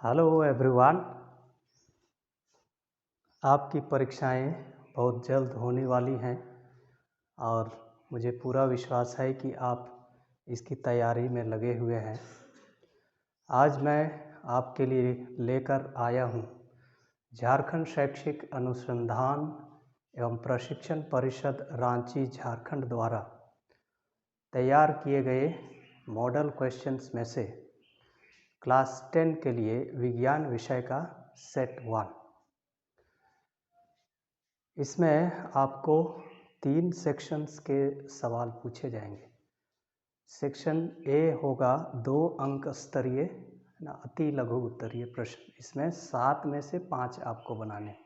Hello everyone. आपकी परीक्षाएं बहुत जल्द होने वाली हैं और मुझे पूरा विश्वास है कि आप इसकी तैयारी में लगे हुए हैं। आज मैं आपके लिए लेकर आया हूं झारखंड शैक्षिक अनुसंधान एवं प्रशिक्षण परिषद रांची झारखंड द्वारा तैयार किए गए मॉडल क्वेश्चंस में से क्लास 10 के लिए विज्ञान विषय का सेट 1। इसमें आपको 3 सेक्शंस के सवाल पूछे जाएंगे। सेक्शन ए होगा 2 अंक स्तरीय अति लघु उत्तरीय प्रश्न, इसमें 7 में से 5 आपको बनाने हैं।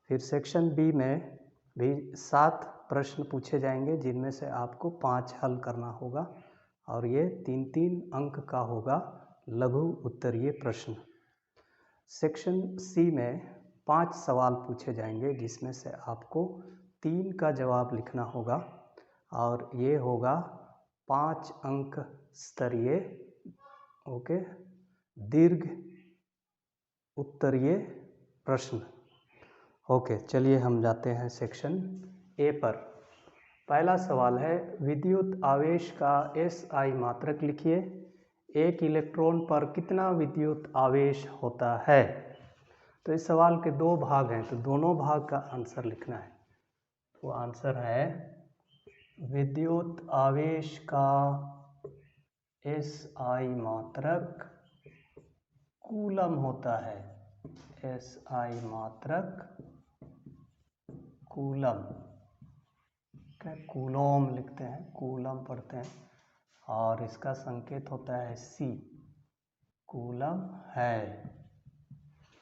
फिर सेक्शन बी में भी 7 प्रश्न पूछे जाएंगे जिनमें से आपको 5 हल करना होगा और ये 3-3 अंक का होगा लघु उत्तरीय प्रश्न। सेक्शन सी में 5 सवाल पूछे जाएंगे जिसमें से आपको 3 का जवाब लिखना होगा और ये होगा 5 अंक स्तरीय दीर्घ उत्तरीय प्रश्न। चलिए हम जाते हैं सेक्शन ए पर। पहला सवाल है, विद्युत आवेश का SI मात्रक लिखिए। एक इलेक्ट्रॉन पर कितना विद्युत आवेश होता है? तो इस सवाल के 2 भाग हैं, तो दोनों भाग का आंसर लिखना है। तो आंसर है विद्युत आवेश का SI मात्रक कूलम होता है। SI मात्रक कूलम, कूलोम लिखते हैं, कूलम पढ़ते हैं और इसका संकेत होता है C। कूलम है,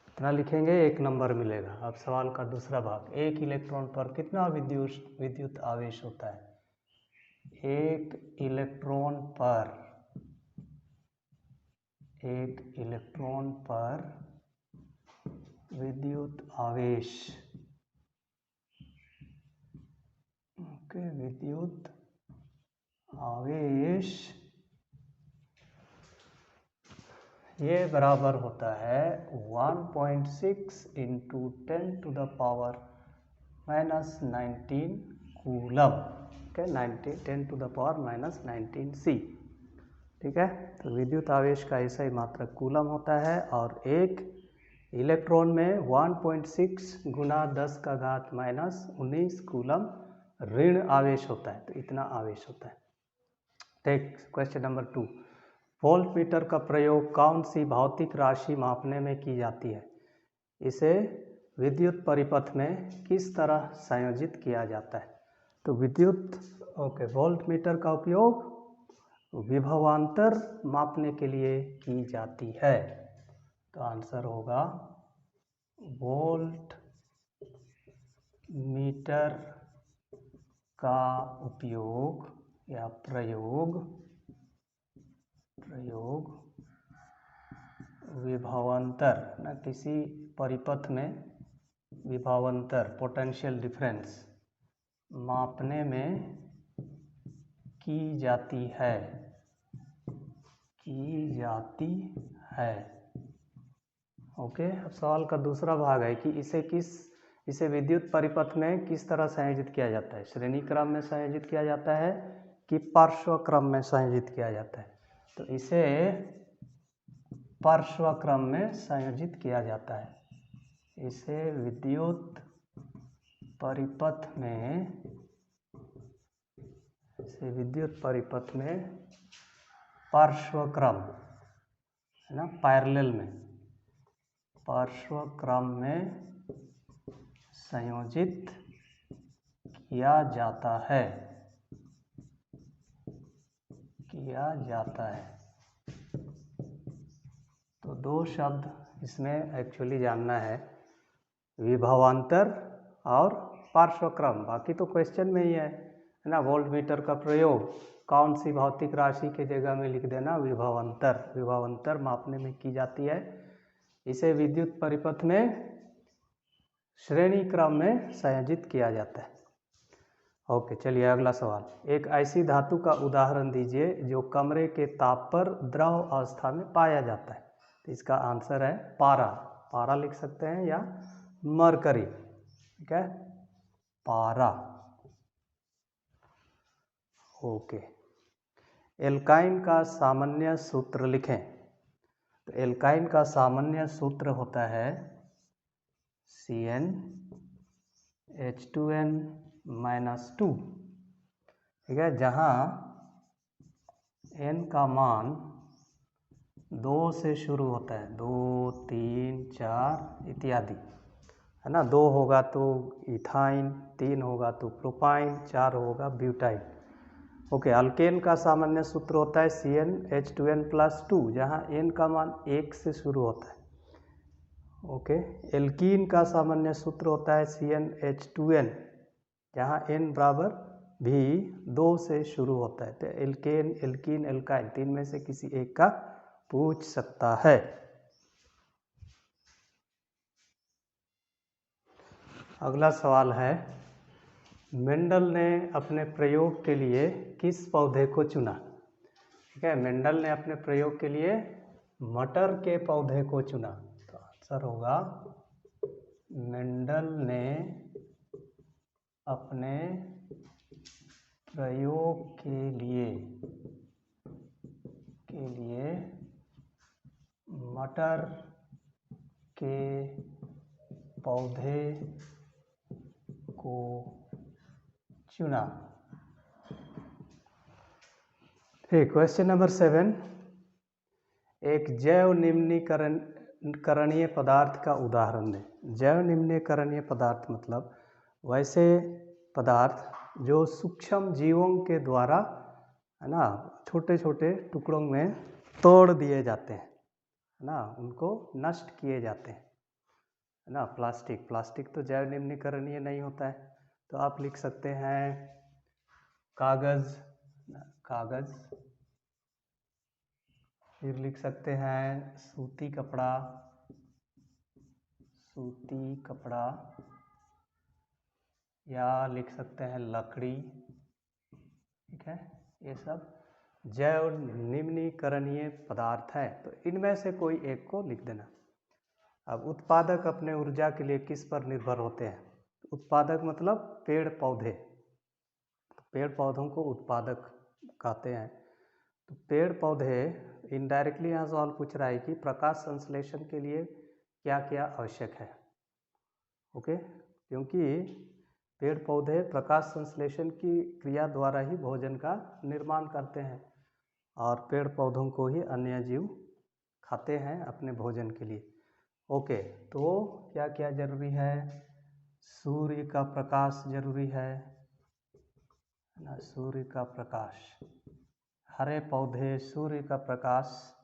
इतना लिखेंगे 1 नंबर मिलेगा। अब सवाल का दूसरा भाग, एक इलेक्ट्रॉन पर कितना विद्युत आवेश होता है? एक इलेक्ट्रॉन पर विद्युत आवेश विद्युत आवेश ये बराबर होता है 1.6 × 10⁻⁻19 कूलम। 10⁻⁻19 C। ठीक है, तो विद्युत आवेश का SI मात्रक कूलम होता है और एक इलेक्ट्रॉन में 1.6 × 10⁻⁻19 कूलम ऋण आवेश होता है, तो इतना आवेश होता है। ठीक, क्वेश्चन नंबर 2, वोल्ट मीटर का प्रयोग कौन सी भौतिक राशि मापने में की जाती है? इसे विद्युत परिपथ में किस तरह संयोजित किया जाता है? तो वोल्ट मीटर का उपयोग विभवांतर मापने के लिए की जाती है। तो आंसर होगा वोल्ट मीटर का उपयोग या प्रयोग विभवांतर किसी परिपथ में विभवांतर पोटेंशियल डिफरेंस मापने में की जाती है। अब सवाल का दूसरा भाग है कि इसे विद्युत परिपथ में किस तरह संयोजित किया जाता है? श्रेणी क्रम में संयोजित किया जाता है कि पार्श्व क्रम में संयोजित किया जाता है? तो इसे पार्श्व क्रम में संयोजित किया जाता है। इसे विद्युत परिपथ में पार्श्व क्रम है ना, पैरेलल में पार्श्व क्रम में संयोजित किया जाता है। तो 2 शब्द इसमें एक्चुअली जानना है, विभवांतर और पार्श्व क्रम। बाकी तो क्वेश्चन में ही है ना। वोल्ट मीटर का प्रयोग कौन सी भौतिक राशि के जगह में लिख देना, विभवांतर मापने में की जाती है। इसे विद्युत परिपथ में श्रेणी क्रम में संयोजित किया जाता है। चलिए अगला सवाल, एक ऐसी धातु का उदाहरण दीजिए जो कमरे के ताप पर द्रव अवस्था में पाया जाता है। तो इसका आंसर है पारा। पारा लिख सकते हैं या मरकरी, ठीक है, पारा। ओके, एल्काइन का सामान्य सूत्र लिखें। तो एल्काइन का सामान्य सूत्र होता है CnH2n-2, ठीक है, जहाँ n का मान 2 से शुरू होता है, 2, 3, 4 इत्यादि, है ना। 2 होगा तो इथाइन, 3 होगा तो प्रोपाइन, 4 होगा ब्यूटाइन। ओके, अल्केन का सामान्य सूत्र होता है CnH2n+2, जहाँ n का मान 1 से शुरू होता है। ओके, एल्कीन का सामान्य सूत्र होता है CnH2n, जहाँ n बराबर भी 2 से शुरू होता है। तो एल्केन, एल्कीन, एल्काइन, तीन में से किसी एक का पूछ सकता है। अगला सवाल है, मेंडल ने अपने प्रयोग के लिए किस पौधे को चुना? ठीक है, मेंडल ने अपने प्रयोग के लिए मटर के पौधे को चुना। तो आंसर होगा मेंडल ने अपने प्रयोग के लिए मटर के पौधे को चुना। ठीक, क्वेश्चन नंबर 7, एक जैव निम्नीकरणीय पदार्थ का उदाहरण दें। जैव निम्नीकरणीय पदार्थ मतलब वैसे पदार्थ जो सूक्ष्म जीवों के द्वारा, है ना, छोटे छोटे टुकड़ों में तोड़ दिए जाते हैं, है ना, उनको नष्ट किए जाते हैं, है ना। प्लास्टिक तो जैव निम्नीकरणीय नहीं होता है। तो आप लिख सकते हैं कागज़, फिर लिख सकते हैं सूती कपड़ा, या लिख सकते हैं लकड़ी, ठीक है। ये सब जैव निम्नीकरणीय पदार्थ है। तो इनमें से कोई एक को लिख देना। अब उत्पादक अपने ऊर्जा के लिए किस पर निर्भर होते हैं? उत्पादक मतलब पेड़ पौधे, पेड़ पौधों को उत्पादक कहते हैं। तो पेड़ पौधे, इनडायरेक्टली यहाँ सवाल पूछ रहा है कि प्रकाश संश्लेषण के लिए क्या क्या आवश्यक है। ओके, क्योंकि पेड़ पौधे प्रकाश संश्लेषण की क्रिया द्वारा ही भोजन का निर्माण करते हैं, और पेड़ पौधों को ही अन्य जीव खाते हैं अपने भोजन के लिए। ओके, तो क्या क्या जरूरी है? सूर्य का प्रकाश जरूरी है ना, सूर्य का प्रकाश। हरे पौधे, सूर्य का प्रकाश,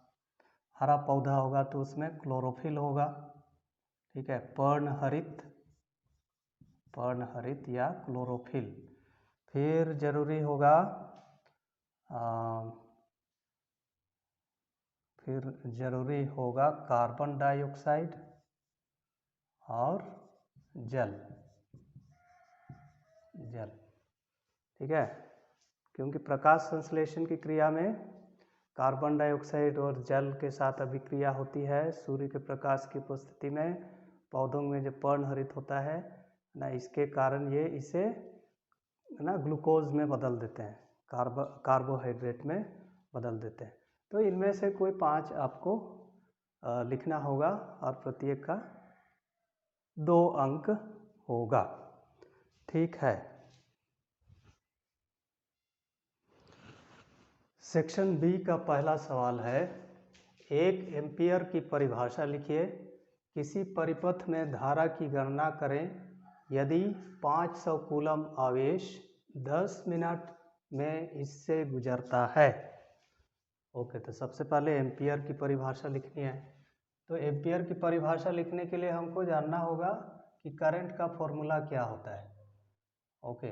हरा पौधा होगा तो उसमें क्लोरोफिल होगा, ठीक है। पर्णहरित या क्लोरोफिल। फिर जरूरी होगा कार्बन डाइऑक्साइड और जल, ठीक है, क्योंकि प्रकाश संश्लेषण की क्रिया में कार्बन डाइऑक्साइड और जल के साथ अभिक्रिया होती है। सूर्य के प्रकाश की उपस्थिति में पौधों में जो पर्णहरित होता है ना, इसके कारण ये इसे ना ग्लूकोज में बदल देते हैं, कार्बोहाइड्रेट में बदल देते हैं। तो इनमें से कोई 5 आपको लिखना होगा और प्रत्येक का 2 अंक होगा, ठीक है। सेक्शन बी का पहला सवाल है, 1 एम्पियर की परिभाषा लिखिए। किसी परिपथ में धारा की गणना करें यदि 500 कूलम आवेश 10 मिनट में इससे गुजरता है। ओके, तो सबसे पहले एम्पियर की परिभाषा लिखनी है। तो एम्पियर की परिभाषा लिखने के लिए हमको जानना होगा कि करंट का फॉर्मूला क्या होता है। ओके,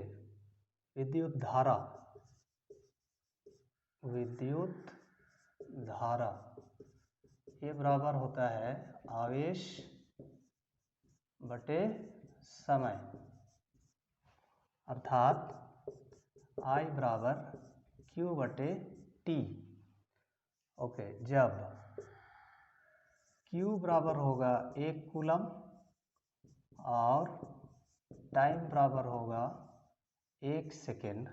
विद्युत धारा ये बराबर होता है आवेश बटे समय, अर्थात I बराबर Q बटे T। ओके, जब Q बराबर होगा 1 कूलम और टाइम बराबर होगा 1 सेकेंड,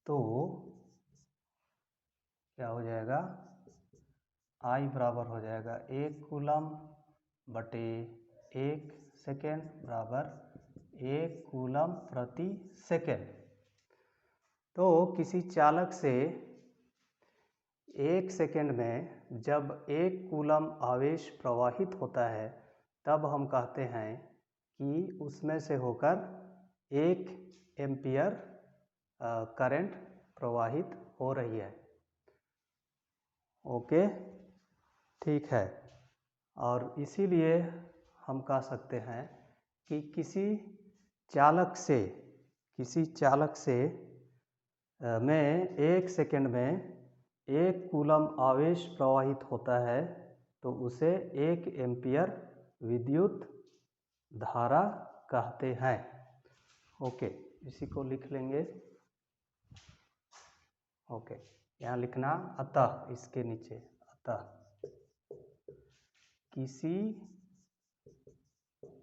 तो क्या हो जाएगा, I बराबर हो जाएगा 1 कूलम बटे 1 सेकेंड बराबर 1 कूलम प्रति सेकेंड। तो किसी चालक से 1 सेकेंड में जब 1 कूलम आवेश प्रवाहित होता है तब हम कहते हैं कि उसमें से होकर 1 एम्पियर करंट प्रवाहित हो रही है। ओके, ठीक है। और इसीलिए हम कह सकते हैं कि किसी चालक से में 1 सेकेंड में 1 कूलम आवेश प्रवाहित होता है तो उसे 1 एम्पियर विद्युत धारा कहते हैं। ओके, इसी को लिख लेंगे। ओके, यहाँ लिखना अतः, इसके नीचे अतः किसी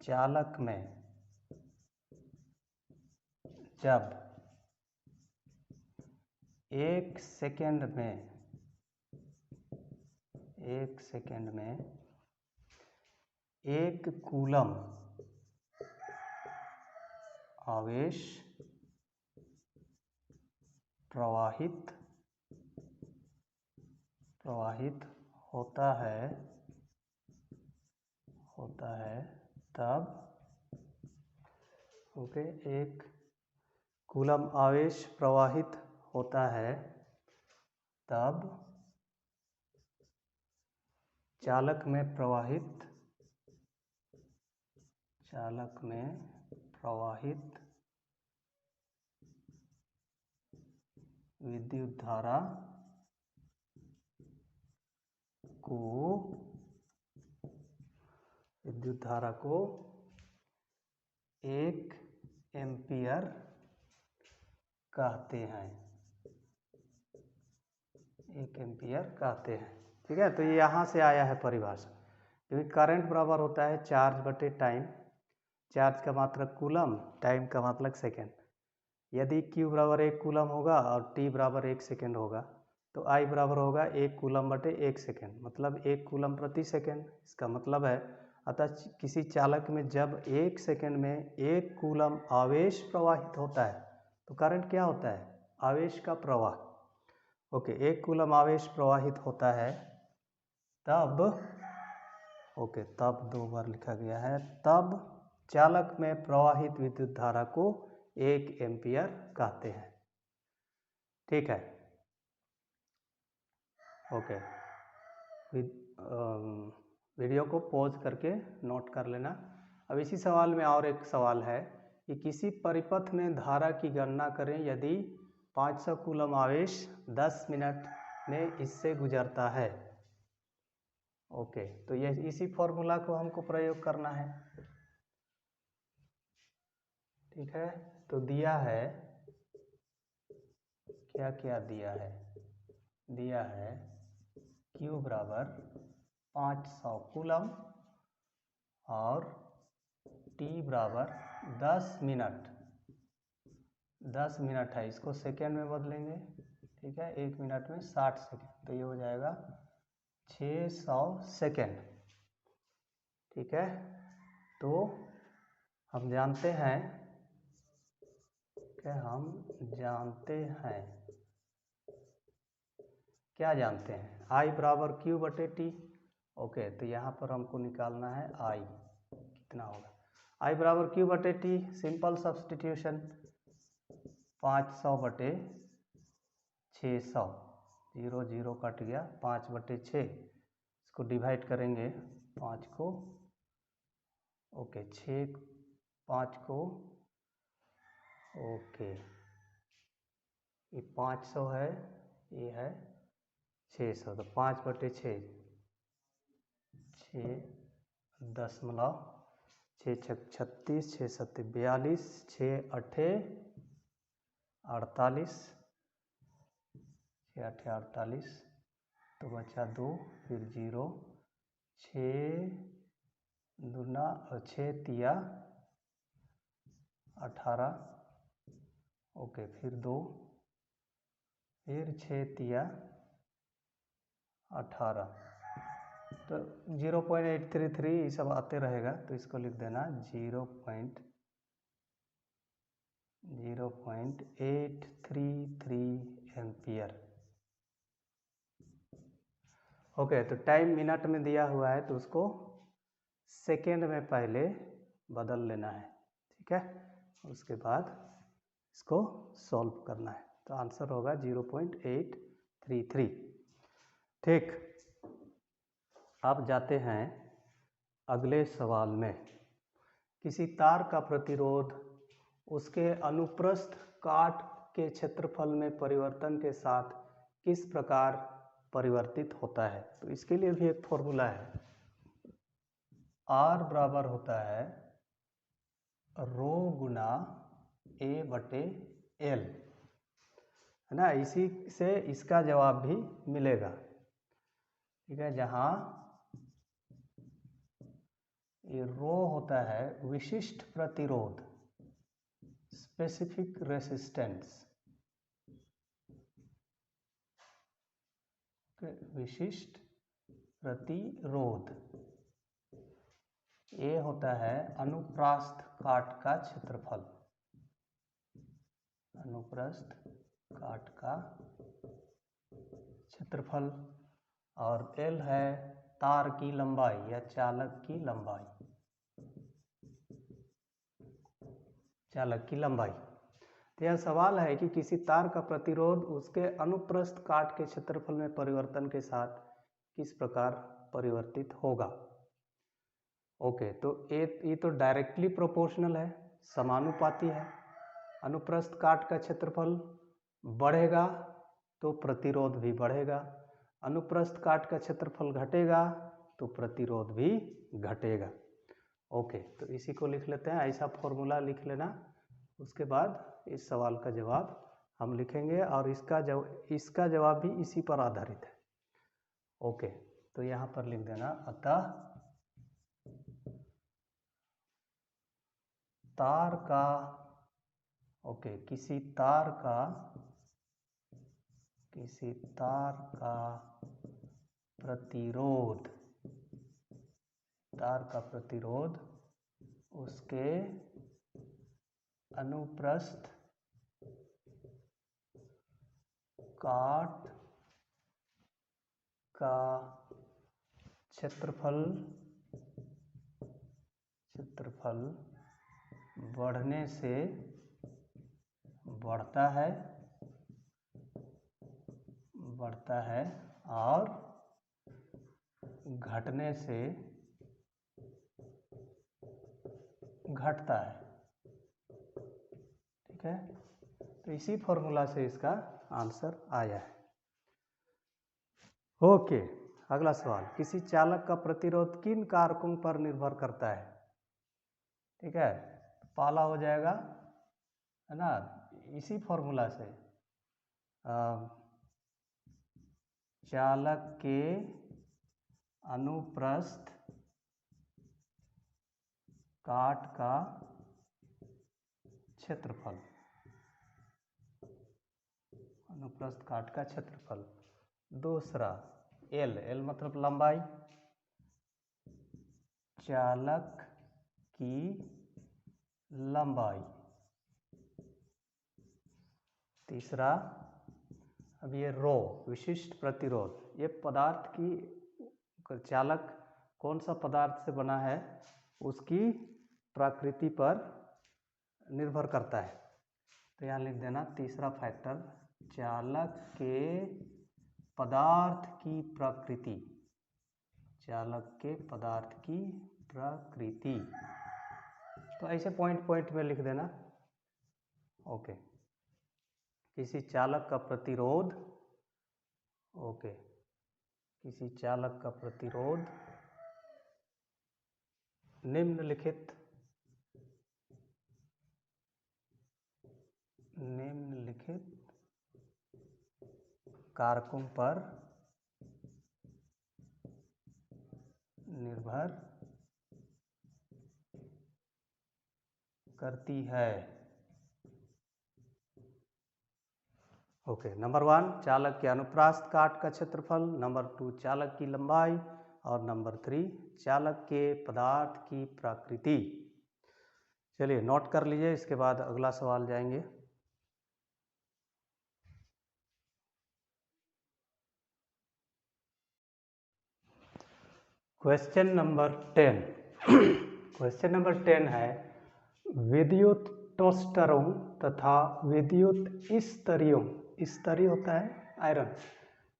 चालक में जब 1 सेकेंड में 1 कूलम आवेश प्रवाहित होता है तब, ओके, 1 कूलम आवेश प्रवाहित होता है तब चालक में प्रवाहित विद्युत धारा को 1 एम्पियर कहते हैं। 1 एम्पियर कहते हैं। ठीक है, तो ये यहाँ से आया है परिभाषा, क्योंकि करंट बराबर होता है चार्ज बटे टाइम। चार्ज का मात्रक कूलम, टाइम का मात्रक सेकेंड। यदि Q बराबर 1 कूलम होगा और T बराबर 1 सेकेंड होगा तो I बराबर होगा 1 कूलम बटे 1 सेकेंड, मतलब 1 कूलम प्रति सेकेंड। इसका मतलब है अतः किसी चालक में जब 1 सेकेंड में 1 कूलम आवेश प्रवाहित होता है तो करंट क्या होता है, आवेश का प्रवाह। ओके, 1 कूलम आवेश प्रवाहित होता है तब, ओके, तब 2 बार लिखा गया है, तब चालक में प्रवाहित विद्युत धारा को 1 एम्पियर कहते हैं। ठीक है, ओके, वीडियो को पॉज करके नोट कर लेना। अब इसी सवाल में और एक सवाल है कि किसी परिपथ में धारा की गणना करें यदि 500 कूलम आवेश 10 मिनट में इससे गुजरता है। ओके, तो ये इसी फॉर्मूला को हमको प्रयोग करना है। ठीक है, तो दिया है, क्या क्या दिया है, दिया है Q बराबर 500 कूलम और T बराबर 10 मिनट। 10 मिनट है, इसको सेकेंड में बदलेंगे। ठीक है, 1 मिनट में 60 सेकेंड, तो ये हो जाएगा 600 सेकेंड। ठीक है, तो हम जानते हैं क्या जानते हैं, I बराबर Q बटे T। ओके, तो यहाँ पर हमको निकालना है I कितना होगा। I बराबर Q बटे T, सिंपल सब्सटीट्यूशन, 500 बटे 600, 0 0 कट गया, 5 बटे 6, इसको डिवाइड करेंगे 5 को, ओके, 6 5 को, ओके, ये 500 है, ये है 600, तो 5 बटे 6, 6.6 36, 6 7 42, 6 8 48, 6 8 48, तो बचा 2, फिर 0, 6 दूना 6 तिया 18, ओके, फिर 2, फिर 6 तिया 18, तो 0.833 ये सब आते रहेगा, तो इसको लिख देना 0.833 एम्पियर। ओके, तो टाइम मिनट में दिया हुआ है तो उसको सेकेंड में पहले बदल लेना है, ठीक है। उसके बाद इसको सॉल्व करना है, तो आंसर होगा 0.833। ठीक, अब जाते हैं अगले सवाल में। किसी तार का प्रतिरोध उसके अनुप्रस्थ काट के क्षेत्रफल में परिवर्तन के साथ किस प्रकार परिवर्तित होता है? तो इसके लिए भी एक फॉर्मूला है, R बराबर होता है रो गुना A/L, है ना। इसी से इसका जवाब भी मिलेगा, ठीक है। जहाँ ये रो होता है विशिष्ट प्रतिरोध, स्पेसिफिक रेसिस्टेंस, विशिष्ट प्रतिरोध, ये होता है अनुप्रस्थ काट का क्षेत्रफल, अनुप्रस्थ काट का क्षेत्रफल, और L है तार की लंबाई या चालक की लंबाई, चालक की लंबाई। तो यह सवाल है कि किसी तार का प्रतिरोध उसके अनुप्रस्थ काट के क्षेत्रफल में परिवर्तन के साथ किस प्रकार परिवर्तित होगा। ओके, तो ये तो डायरेक्टली प्रोपोर्शनल है, समानुपाती है। अनुप्रस्थ काट का क्षेत्रफल बढ़ेगा तो प्रतिरोध भी बढ़ेगा, अनुप्रस्थ काट का क्षेत्रफल घटेगा तो प्रतिरोध भी घटेगा। ओके, तो इसी को लिख लेते हैं, ऐसा फॉर्मूला लिख लेना। उसके बाद इस सवाल का जवाब हम लिखेंगे और इसका जवाब भी इसी पर आधारित है। ओके, तो यहाँ पर लिख देना, अतः तार का, ओके, किसी तार का प्रतिरोध, तार का प्रतिरोध उसके अनुप्रस्थ काट का क्षेत्रफल बढ़ने से बढ़ता है और घटने से घटता है, ठीक है। तो इसी फॉर्मूला से इसका आंसर आया है। ओके, अगला सवाल, किसी चालक का प्रतिरोध किन कारकों पर निर्भर करता है? ठीक है, पहला हो जाएगा, है ना, इसी फॉर्मूला से चालक के अनुप्रस्थ काट का क्षेत्रफल, अनुप्रस्थ काट का क्षेत्रफल। दूसरा L मतलब लंबाई, चालक की लंबाई। तीसरा, अब ये रो विशिष्ट प्रतिरोध, ये पदार्थ की, चालक कौन सा पदार्थ से बना है उसकी प्रकृति पर निर्भर करता है। तो यहाँ लिख देना तीसरा फैक्टर, चालक के पदार्थ की प्रकृति, चालक के पदार्थ की प्रकृति। तो ऐसे पॉइंट में लिख देना। ओके, किसी चालक का प्रतिरोध, ओके, किसी चालक का प्रतिरोध निम्नलिखित कारकों पर निर्भर करती है। ओके, नंबर 1 चालक के अनुप्रास्थ काट का क्षेत्रफल, नंबर 2 चालक की लंबाई और नंबर 3 चालक के पदार्थ की प्रकृति। चलिए नोट कर लीजिए, इसके बाद अगला सवाल जाएंगे। क्वेश्चन नंबर 10 क्वेश्चन नंबर 10 है विद्युत टोस्टरों तथा विद्युत स्तरियों, स्तरीय होता है आयरन,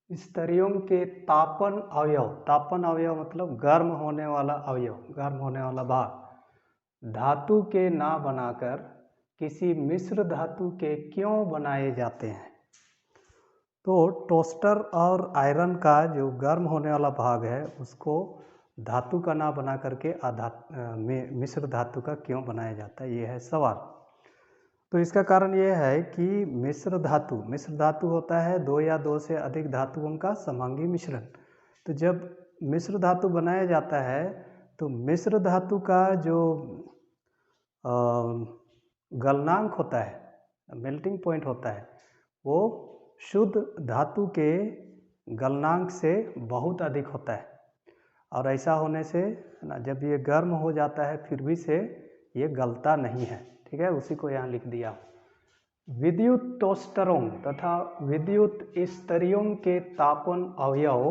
स्तरियों के तापन अवयव, तापन अवयव मतलब गर्म होने वाला अवयव, गर्म होने वाला भाग धातु के ना बनाकर किसी मिश्र धातु के क्यों बनाए जाते हैं। तो टोस्टर और आयरन का जो गर्म होने वाला भाग है उसको धातु का ना बना करके मिश्र धातु का क्यों बनाया जाता है, ये है सवाल। तो इसका कारण ये है कि मिश्र धातु होता है दो या दो से अधिक धातुओं का समांगी मिश्रण। तो जब मिश्र धातु बनाया जाता है तो मिश्र धातु का जो गलनांक होता है, मेल्टिंग पॉइंट होता है, वो शुद्ध धातु के गलनांक से बहुत अधिक होता है। और ऐसा होने से ना जब ये गर्म हो जाता है फिर भी से ये गलता नहीं है। ठीक है, उसी को यहाँ लिख दिया। विद्युत टोस्टरों तथा विद्युत स्तरियों के तापन अवयव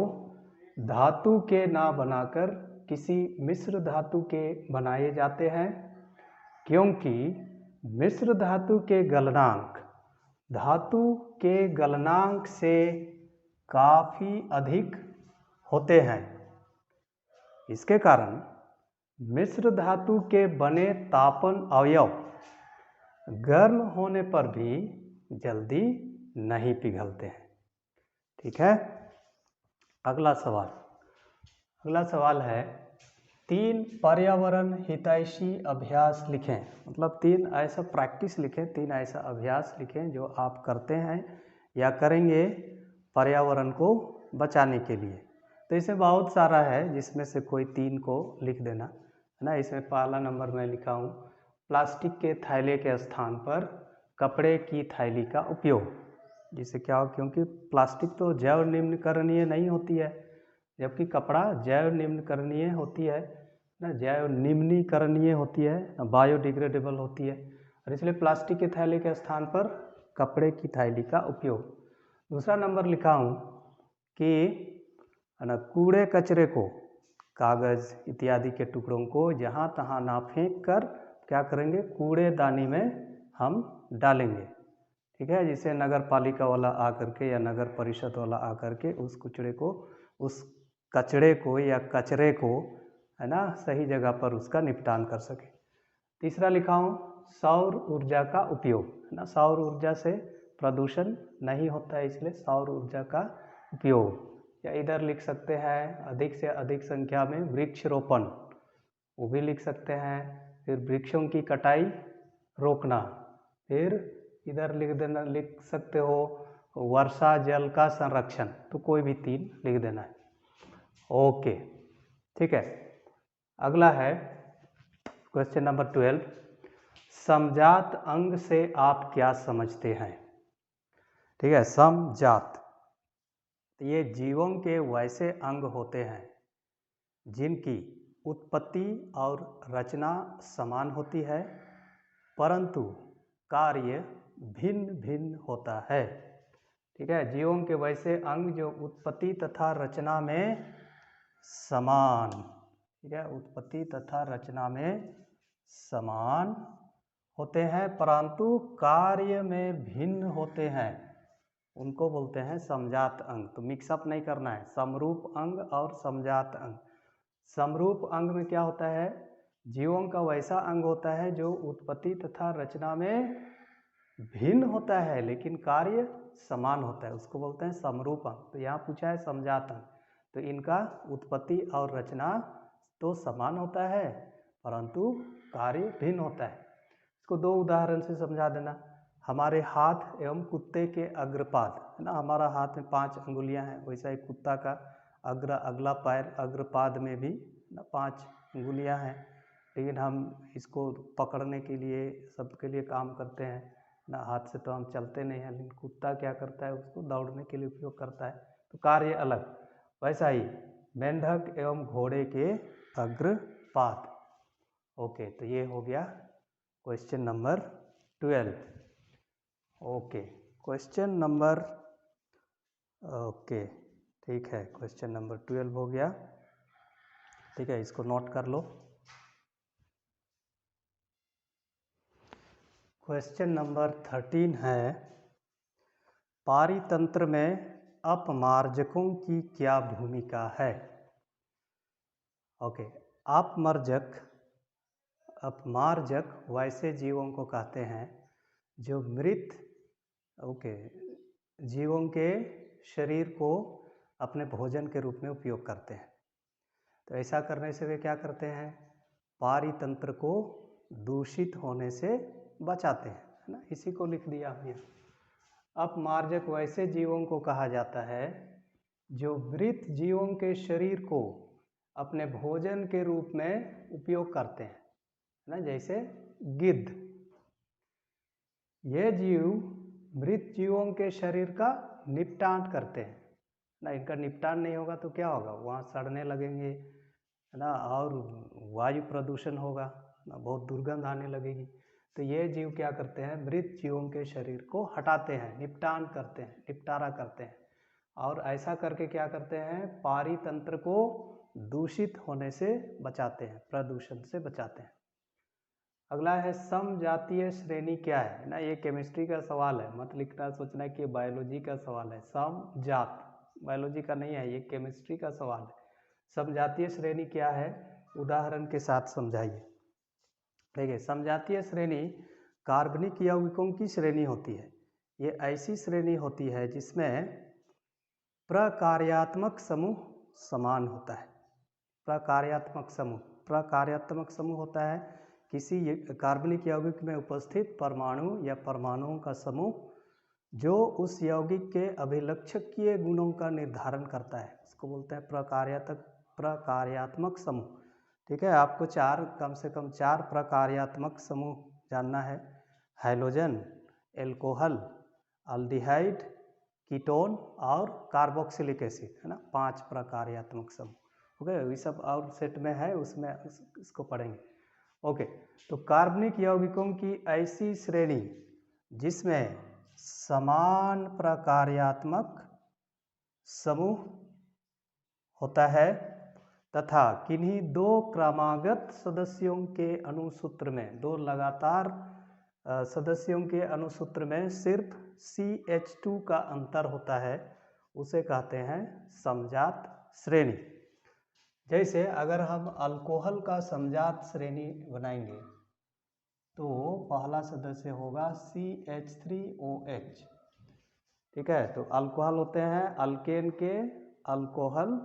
धातु के ना बनाकर किसी मिश्र धातु के बनाए जाते हैं, क्योंकि मिश्र धातु के गलनांक धातु के गलनांक से काफ़ी अधिक होते हैं। इसके कारण मिश्र धातु के बने तापन अवयव गर्म होने पर भी जल्दी नहीं पिघलते हैं। ठीक है, अगला सवाल है 3 पर्यावरण हितैषी अभ्यास लिखें। मतलब 3 ऐसा प्रैक्टिस लिखें, 3 ऐसा अभ्यास लिखें जो आप करते हैं या करेंगे पर्यावरण को बचाने के लिए। तो इसमें बहुत सारा है, जिसमें से कोई 3 को लिख देना है ना। इसमें पहला नंबर मैं लिखा हूँ प्लास्टिक के थैले के स्थान पर कपड़े की थैली का उपयोग। जिससे क्या हो, क्योंकि प्लास्टिक तो जैव निम्नकरणीय नहीं होती है, जबकि कपड़ा जैव निम्नकरणीय होती है ना, जैव निम्नीकरणीय होती है, बायोडिग्रेडेबल होती है। और इसलिए प्लास्टिक के थैले के स्थान पर कपड़े की थैली का उपयोग। दूसरा नंबर लिखा हूँ कि ना कूड़े कचरे को, कागज़ इत्यादि के टुकड़ों को जहाँ तहाँ ना फेंक कर क्या करेंगे, कूड़ेदानी में हम डालेंगे। ठीक है, जिसे नगर पालिका वाला आकर के या नगर परिषद वाला आकर के उस कचरे को या कचरे को है ना सही जगह पर उसका निपटान कर सके। तीसरा लिखा हूँ सौर ऊर्जा का उपयोग, है ना। सौर ऊर्जा से प्रदूषण नहीं होता है, इसलिए सौर ऊर्जा का उपयोग। या इधर लिख सकते हैं अधिक से अधिक संख्या में वृक्षरोपण, वो भी लिख सकते हैं। फिर वृक्षों की कटाई रोकना। फिर इधर लिख सकते हो वर्षा जल का संरक्षण। तो कोई भी 3 लिख देना है। ओके, ठीक है। अगला है क्वेश्चन नंबर 12, समजात अंग से आप क्या समझते हैं। ठीक है, समजात ये जीवों के वैसे अंग होते हैं जिनकी उत्पत्ति और रचना समान होती है, परंतु कार्य भिन्न भिन्न होता है। ठीक है, जीवों के वैसे अंग जो उत्पत्ति तथा रचना में समान, ठीक है, उत्पत्ति तथा रचना में समान होते हैं परंतु कार्य में भिन्न होते हैं, उनको बोलते हैं समजात अंग। तो मिक्सअप नहीं करना है, समरूप अंग और समजात अंग। समरूप अंग में क्या होता है, जीवों का वैसा अंग होता है जो उत्पत्ति तथा रचना में भिन्न होता है लेकिन कार्य समान होता है, उसको बोलते हैं समरूप अंग। तो यहाँ पूछा है समजात अंग, तो इनका उत्पत्ति और रचना तो समान होता है परंतु कार्य भिन्न होता है। इसको 2 उदाहरण से समझा देना। हमारे हाथ एवं कुत्ते के अग्रपाद, है ना, हमारा हाथ में 5 अंगुलियां हैं, वैसा ही कुत्ता का अगला पैर अग्रपाद में भी ना 5 उंगलियां हैं, लेकिन हम इसको पकड़ने के लिए सबके लिए काम करते हैं ना, हाथ से तो हम चलते नहीं हैं, लेकिन कुत्ता क्या करता है उसको दौड़ने के लिए उपयोग करता है, तो कार्य अलग। वैसा ही मेंढक एवं घोड़े के अग्रपाद। ओके, तो ये हो गया question number 12। Okay, question number okay ठीक है, क्वेश्चन नंबर 12 हो गया। ठीक है, इसको नोट कर लो। क्वेश्चन नंबर 13 है, पारितंत्र में अपमार्जकों की क्या भूमिका है। ओके, अपमार्जक वैसे जीवों को कहते हैं जो मृत जीवों के शरीर को अपने भोजन के रूप में उपयोग करते हैं। तो ऐसा करने से वे क्या करते हैं, पारितंत्र को दूषित होने से बचाते हैं, है ना, इसी को लिख दिया हमने। अपमार्जक वैसे जीवों को कहा जाता है जो मृत जीवों के शरीर को अपने भोजन के रूप में उपयोग करते हैं, ना, जैसे गिद्ध। ये जीव मृत जीवों के शरीर का निपटान करते हैं ना, इनका निपटान नहीं होगा तो क्या होगा, वहाँ सड़ने लगेंगे, है ना, और वायु प्रदूषण होगा ना, बहुत दुर्गंध आने लगेगी। तो ये जीव क्या करते हैं, मृत जीवों के शरीर को हटाते हैं, निपटान करते हैं, निपटारा करते हैं, और ऐसा करके क्या करते हैं, पारितंत्र को दूषित होने से बचाते हैं, प्रदूषण से बचाते हैं। अगला है समजातीय श्रेणी क्या है ना, ये केमिस्ट्री का सवाल है, मत लिखना सोचना कि बायोलॉजी का सवाल है। समजात बायोलॉजी का नहीं है, ये केमिस्ट्री का सवाल है। समजातीय श्रेणी क्या है, उदाहरण के साथ समझाइए। देखिए, समजातीय श्रेणी कार्बनिक यौगिकों की श्रेणी होती है। ये ऐसी श्रेणी होती है जिसमें प्रकार्यात्मक समूह समान होता है। प्रकार्यात्मक समूह होता है किसी कार्बनिक यौगिक में उपस्थित परमाणु या परमाणुओं का समूह जो उस यौगिक के अभिलक्षकीय गुणों का निर्धारण करता है, इसको बोलते हैं प्रकार्यात्मक समूह। ठीक है, आपको कम से कम 4 प्रकार्यात्मक समूह जानना है। हाइड्रोजन, एल्कोहल, अल्डिहाइड, कीटोन और कार्बोक्सिलिक एसिड, है ना, 5 प्रकार्यात्मक समूह। ओके, ये सब और सेट में है, उसमें इसको पढ़ेंगे। ओके, तो कार्बनिक यौगिकों की ऐसी श्रेणी जिसमें समान प्रकार्यात्मक समूह होता है तथा किन्हीं 2 क्रमागत सदस्यों के अनुसूत्र में, 2 लगातार सदस्यों के अनुसूत्र में सिर्फ CH2 का अंतर होता है, उसे कहते हैं समजात श्रेणी। जैसे अगर हम अल्कोहल का समजात श्रेणी बनाएंगे तो पहला सदस्य होगा CH3OH। ठीक है, तो अल्कोहल होते हैं अल्केन के अल्कोहल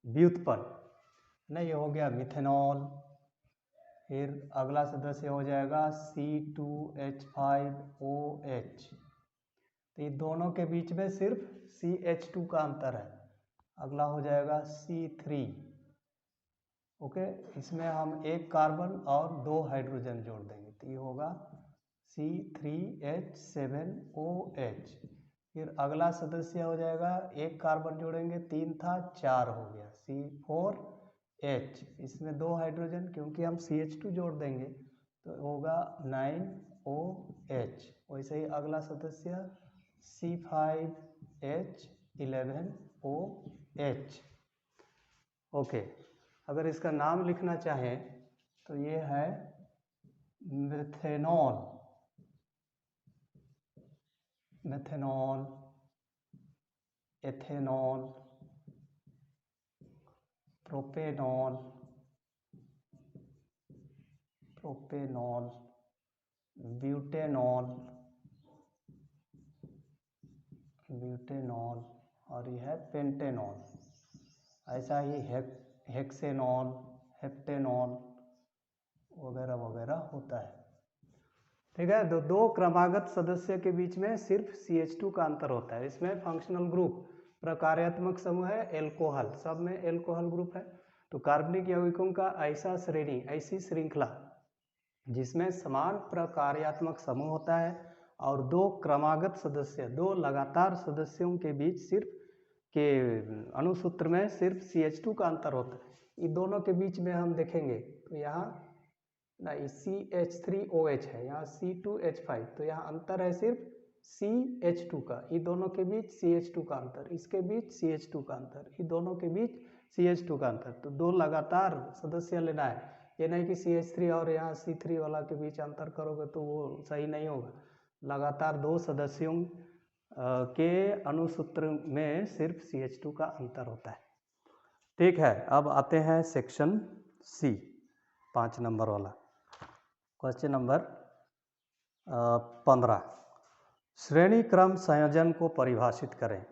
व्युत्पन्न ना, ये हो गया मिथेनॉल। फिर अगला सदस्य हो जाएगा C2H5OH। तो ये दोनों के बीच में सिर्फ CH2 का अंतर है। अगला हो जाएगा C3। ओके, इसमें हम 1 कार्बन और 2 हाइड्रोजन जोड़ देंगे, तो ये होगा C3H7OH। फिर अगला सदस्य हो जाएगा, 1 कार्बन जोड़ेंगे, 3 था 4 हो गया, C4H। इसमें 2 हाइड्रोजन, क्योंकि हम CH2 जोड़ देंगे तो होगा 9OH। वैसे ही अगला सदस्य C5H11OH। ओके, अगर इसका नाम लिखना चाहें तो ये है मिथेनॉल, एथेनॉल, प्रोपेनॉल, ब्यूटेनॉल और यह है पेंटेनॉल। ऐसा ही हेक्सेनॉल, हेप्टेनॉल वगैरह वगैरह होता है। ठीक है, तो 2 क्रमागत सदस्य के बीच में सिर्फ CH2 का अंतर होता है। इसमें फंक्शनल ग्रुप प्रकार्यात्मक समूह है एल्कोहल, सब में एल्कोहल ग्रुप है। तो कार्बनिक यौगिकों का ऐसा श्रेणी, ऐसी श्रृंखला जिसमें समान प्रकार्यात्मक समूह होता है और दो क्रमागत सदस्य, दो लगातार सदस्यों के बीच सिर्फ के अणुसूत्र में सिर्फ CH2 का अंतर होता है। इन दोनों के बीच में हम देखेंगे तो यहाँ ना CH3OH है, यहाँ C2H5, तो यहाँ अंतर है सिर्फ CH2 का। इन दोनों के बीच CH2 का अंतर, इसके बीच CH2 का अंतर, इन दोनों के बीच CH2 का अंतर। तो दो लगातार सदस्य लेना है, ये नहीं कि CH3 और यहाँ C3 वाला के बीच अंतर करोगे तो वो सही नहीं होगा। लगातार दो सदस्यों के अणुसूत्र में सिर्फ CH2 का अंतर होता है। ठीक है, अब आते हैं सेक्शन C, 5 नंबर वाला। क्वेश्चन नंबर 15, श्रेणी क्रम संयोजन को परिभाषित करें।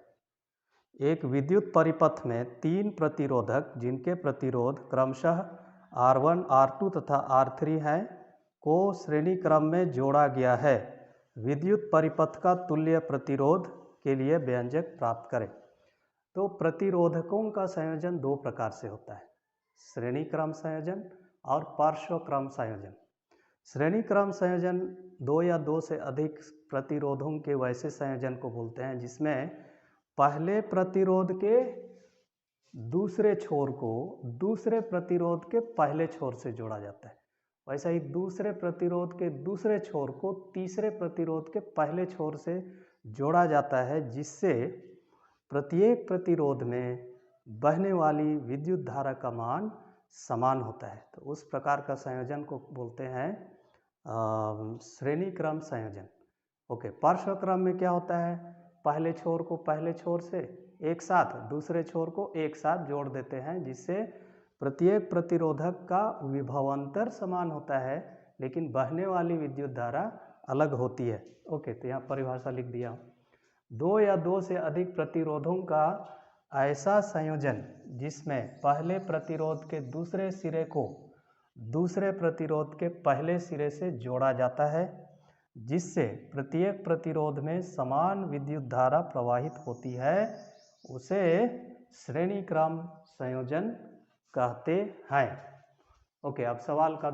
एक विद्युत परिपथ में 3 प्रतिरोधक जिनके प्रतिरोध क्रमशः R1, R2 तथा R3 हैं को श्रेणी क्रम में जोड़ा गया है। विद्युत परिपथ का तुल्य प्रतिरोध के लिए व्यंजक प्राप्त करें। तो प्रतिरोधकों का संयोजन दो प्रकार से होता है, श्रेणी क्रम संयोजन और पार्श्व क्रम संयोजन। श्रेणी क्रम संयोजन दो या दो से अधिक प्रतिरोधों के वैसे संयोजन को बोलते हैं जिसमें पहले प्रतिरोध के दूसरे छोर को दूसरे प्रतिरोध के पहले छोर से जोड़ा जाता है। वैसा ही दूसरे प्रतिरोध के दूसरे छोर को तीसरे प्रतिरोध के पहले छोर से जोड़ा जाता है, जिससे प्रत्येक प्रतिरोध में बहने वाली विद्युत धारा का मान समान होता है। तो उस प्रकार का संयोजन को बोलते हैं श्रेणी क्रम संयोजन। ओके, पार्श्व क्रम में क्या होता है, पहले छोर को पहले छोर से एक साथ, दूसरे छोर को एक साथ जोड़ देते हैं, जिससे प्रत्येक प्रतिरोधक का विभवांतर समान होता है लेकिन बहने वाली विद्युत धारा अलग होती है। ओके, तो यहाँ परिभाषा लिख दिया। दो या दो से अधिक प्रतिरोधों का ऐसा संयोजन जिसमें पहले प्रतिरोध के दूसरे सिरे को दूसरे प्रतिरोध के पहले सिरे से जोड़ा जाता है, जिससे प्रत्येक प्रतिरोध में समान विद्युत धारा प्रवाहित होती है, उसे श्रेणी क्रम संयोजन कहते हैं। ओके, अब सवाल का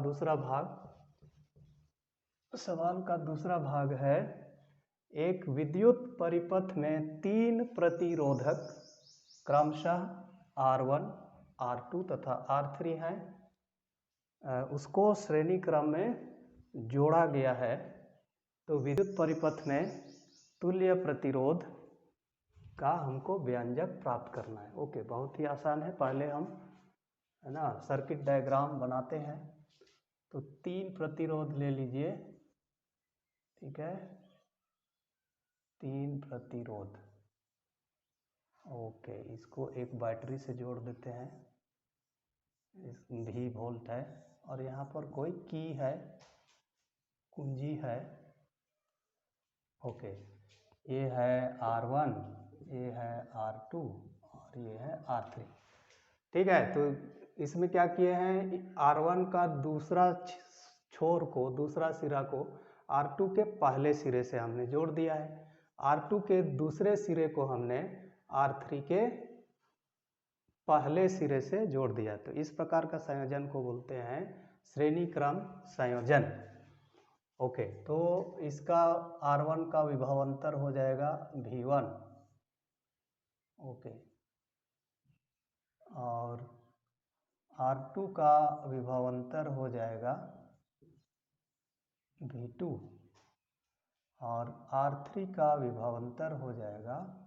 दूसरा भाग है, एक विद्युत परिपथ में 3 प्रतिरोधक क्रमशः R1, R2 तथा R3 हैं, उसको श्रेणी क्रम में जोड़ा गया है। तो विद्युत परिपथ में तुल्य प्रतिरोध का हमको व्यंजक प्राप्त करना है। ओके, बहुत ही आसान है। पहले हम है ना सर्किट डायग्राम बनाते हैं। तो 3 प्रतिरोध ले लीजिए, ठीक है, 3 प्रतिरोध। ओके, इसको एक बैटरी से जोड़ देते हैं, V वोल्ट है, और यहाँ पर कोई की है, कुंजी है। ओके, ये है R1, ये है R2 और ये है R3। ठीक है, तो इसमें क्या किए हैं, R1 का दूसरा छोर को, दूसरा सिरा को R2 के पहले सिरे से हमने जोड़ दिया है, R2 के दूसरे सिरे को हमने R3 के पहले सिरे से जोड़ दिया। तो इस प्रकार का संयोजन को बोलते हैं श्रेणी क्रम संयोजन। ओके, तो इसका R1 का विभवांतर हो जाएगा V1, ओके, और R2 का विभवांतर हो जाएगा V2, और R3 का विभवांतर हो जाएगा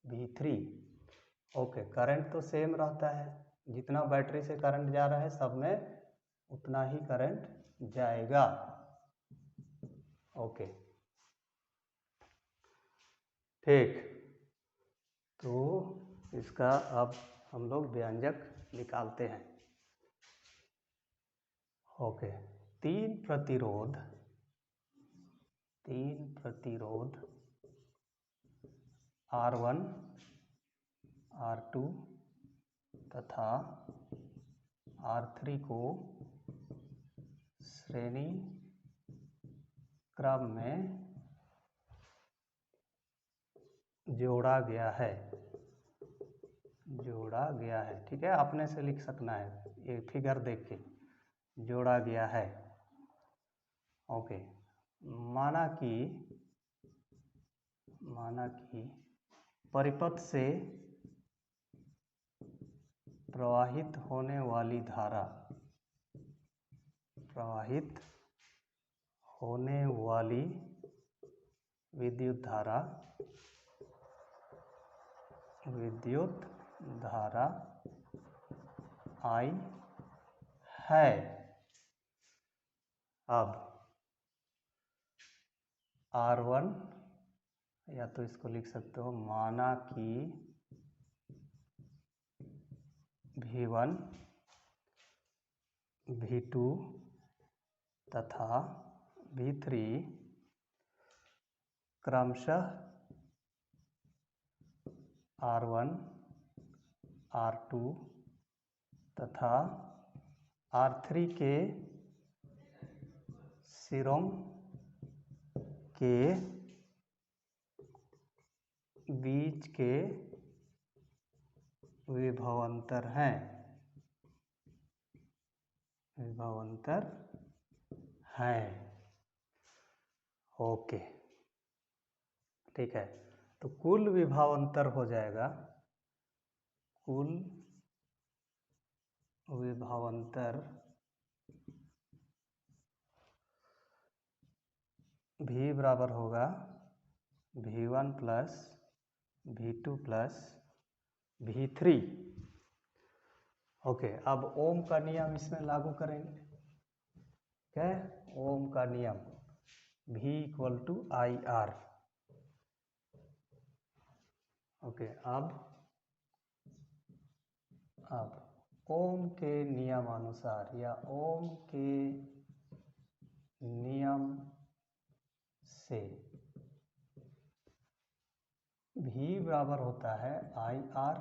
V3। ओके, करंट तो सेम रहता है, जितना बैटरी से करंट जा रहा है सब में उतना ही करंट जाएगा। ओके, ठीक, तो इसका अब हम लोग व्यंजक निकालते हैं। ओके, 3 प्रतिरोध R1, R2 तथा R3 को श्रेणी क्रम में जोड़ा गया है, जोड़ा गया है। ठीक है, अपने से लिख सकना है, ये फिगर देख के जोड़ा गया है। ओके, माना कि परिपथ से प्रवाहित होने वाली धारा, प्रवाहित होने वाली विद्युत धारा I है। अब R1, या तो इसको लिख सकते हो, माना कि V1, V2 तथा V3 क्रमशः R1, R2 तथा R3 के सिरों के बीच के विभवांतर हैं, ओके। ठीक है, तो कुल विभवांतर हो जाएगा, कुल विभवांतर V बराबर होगा V1 plus V2 plus V3। Okay, अब ओम का नियम इसमें लागू करेंगे। क्या है ओम का नियम? V equal to I R. Okay, अब ओम के नियमानुसार या ओम के नियम से V बराबर होता है आई आर।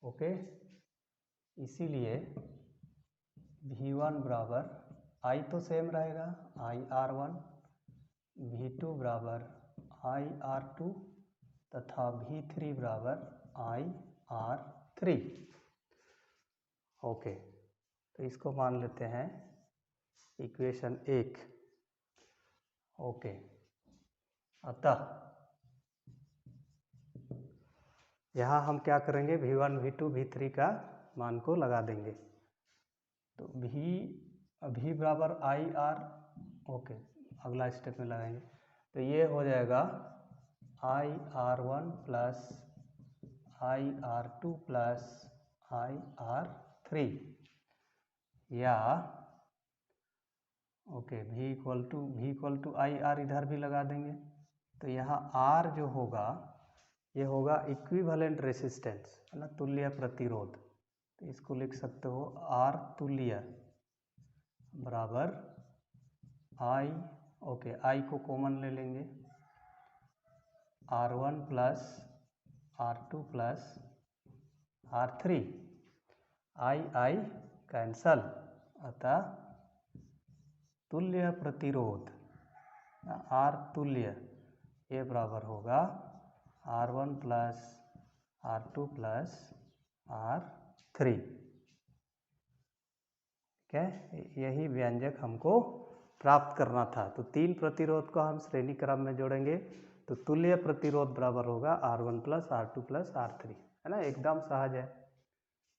ओके, इसीलिए V1 बराबर I तो सेम रहेगा IR1, V2 बराबर IR2 तथा V3 बराबर IR3। ओके, तो इसको मान लेते हैं इक्वेशन 1। ओके, अतः यहाँ हम क्या करेंगे, V1, V2, V3 का मान को लगा देंगे। तो V बराबर आई आर। ओके, अगला स्टेप में लगाएंगे, तो ये हो जाएगा IR1 plus IR2 plus IR3, या okay V equal to I R इधर भी लगा देंगे। तो यहाँ R जो होगा ये होगा इक्विवेलेंट रेसिस्टेंस, है ना, तुल्य प्रतिरोध। तो इसको लिख सकते हो R तुल्य बराबर I। ओके, I को कॉमन ले लेंगे, R1 plus R2 plus R3, I cancel, अतः तुल्य प्रतिरोध R तुल्य ये बराबर होगा R1 plus R2 plus R3। ठीक है, यही व्यंजक हमको प्राप्त करना था। तो तीन प्रतिरोध को हम श्रेणी क्रम में जोड़ेंगे, तो तुल्य प्रतिरोध बराबर होगा R1 plus R2 plus R3, है ना, एकदम सहज है।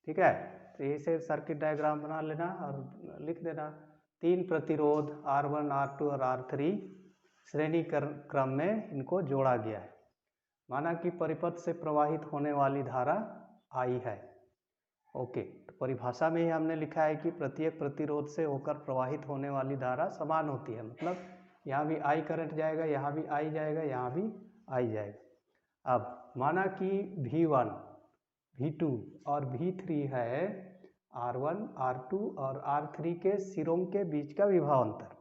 ठीक है, तो यही से सर्किट डायग्राम बना लेना और लिख देना, तीन प्रतिरोध R1, R2 और R3 श्रेणी क्रम में इनको जोड़ा गया है। माना कि परिपथ से प्रवाहित होने वाली धारा I है। ओके, तो परिभाषा में ही हमने लिखा है कि प्रत्येक प्रतिरोध से होकर प्रवाहित होने वाली धारा समान होती है, मतलब यहाँ भी I करंट जाएगा, यहाँ भी I जाएगा, यहाँ भी I जाएगा। अब माना कि V1, V2 और V3 है R1, R2 और R3 के सिरों के बीच का विभवांतर।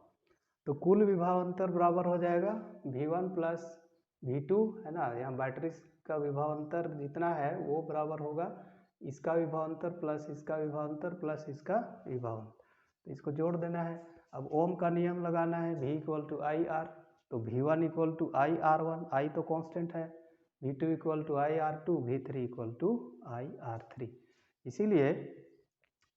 तो कुल विभवांतर बराबर हो जाएगा V1 प्लस V2, है ना, यहाँ बैटरी का विभवांतर जितना है वो बराबर होगा इसका विभवांतर प्लस इसका विभवांतर प्लस इसका विभवांतर। तो इसको जोड़ देना है। अब ओम का नियम लगाना है, V equal to I R. तो V1 equal to I R1, I तो कांस्टेंट है, V2 equal to IR2, V3 equal to IR3। इसीलिए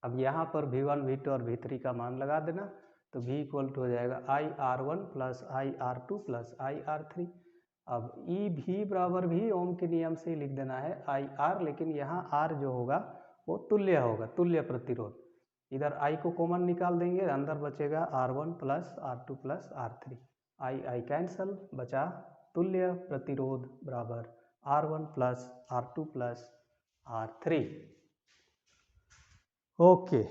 अब यहाँ पर V1, V2 और V3 का मान लगा देना, तो V इक्वल टू हो जाएगा IR1 plus IR2 plus IR3। अब EV बराबर भी ओम के नियम से ही लिख देना है IR, लेकिन यहाँ R जो होगा वो तुल्य होगा, तुल्य प्रतिरोध। इधर I को कॉमन निकाल देंगे, अंदर बचेगा R1 plus R2 plus R3। I cancel, बचा तुल्य प्रतिरोध बराबर R1 plus R2 plus R3। Okay,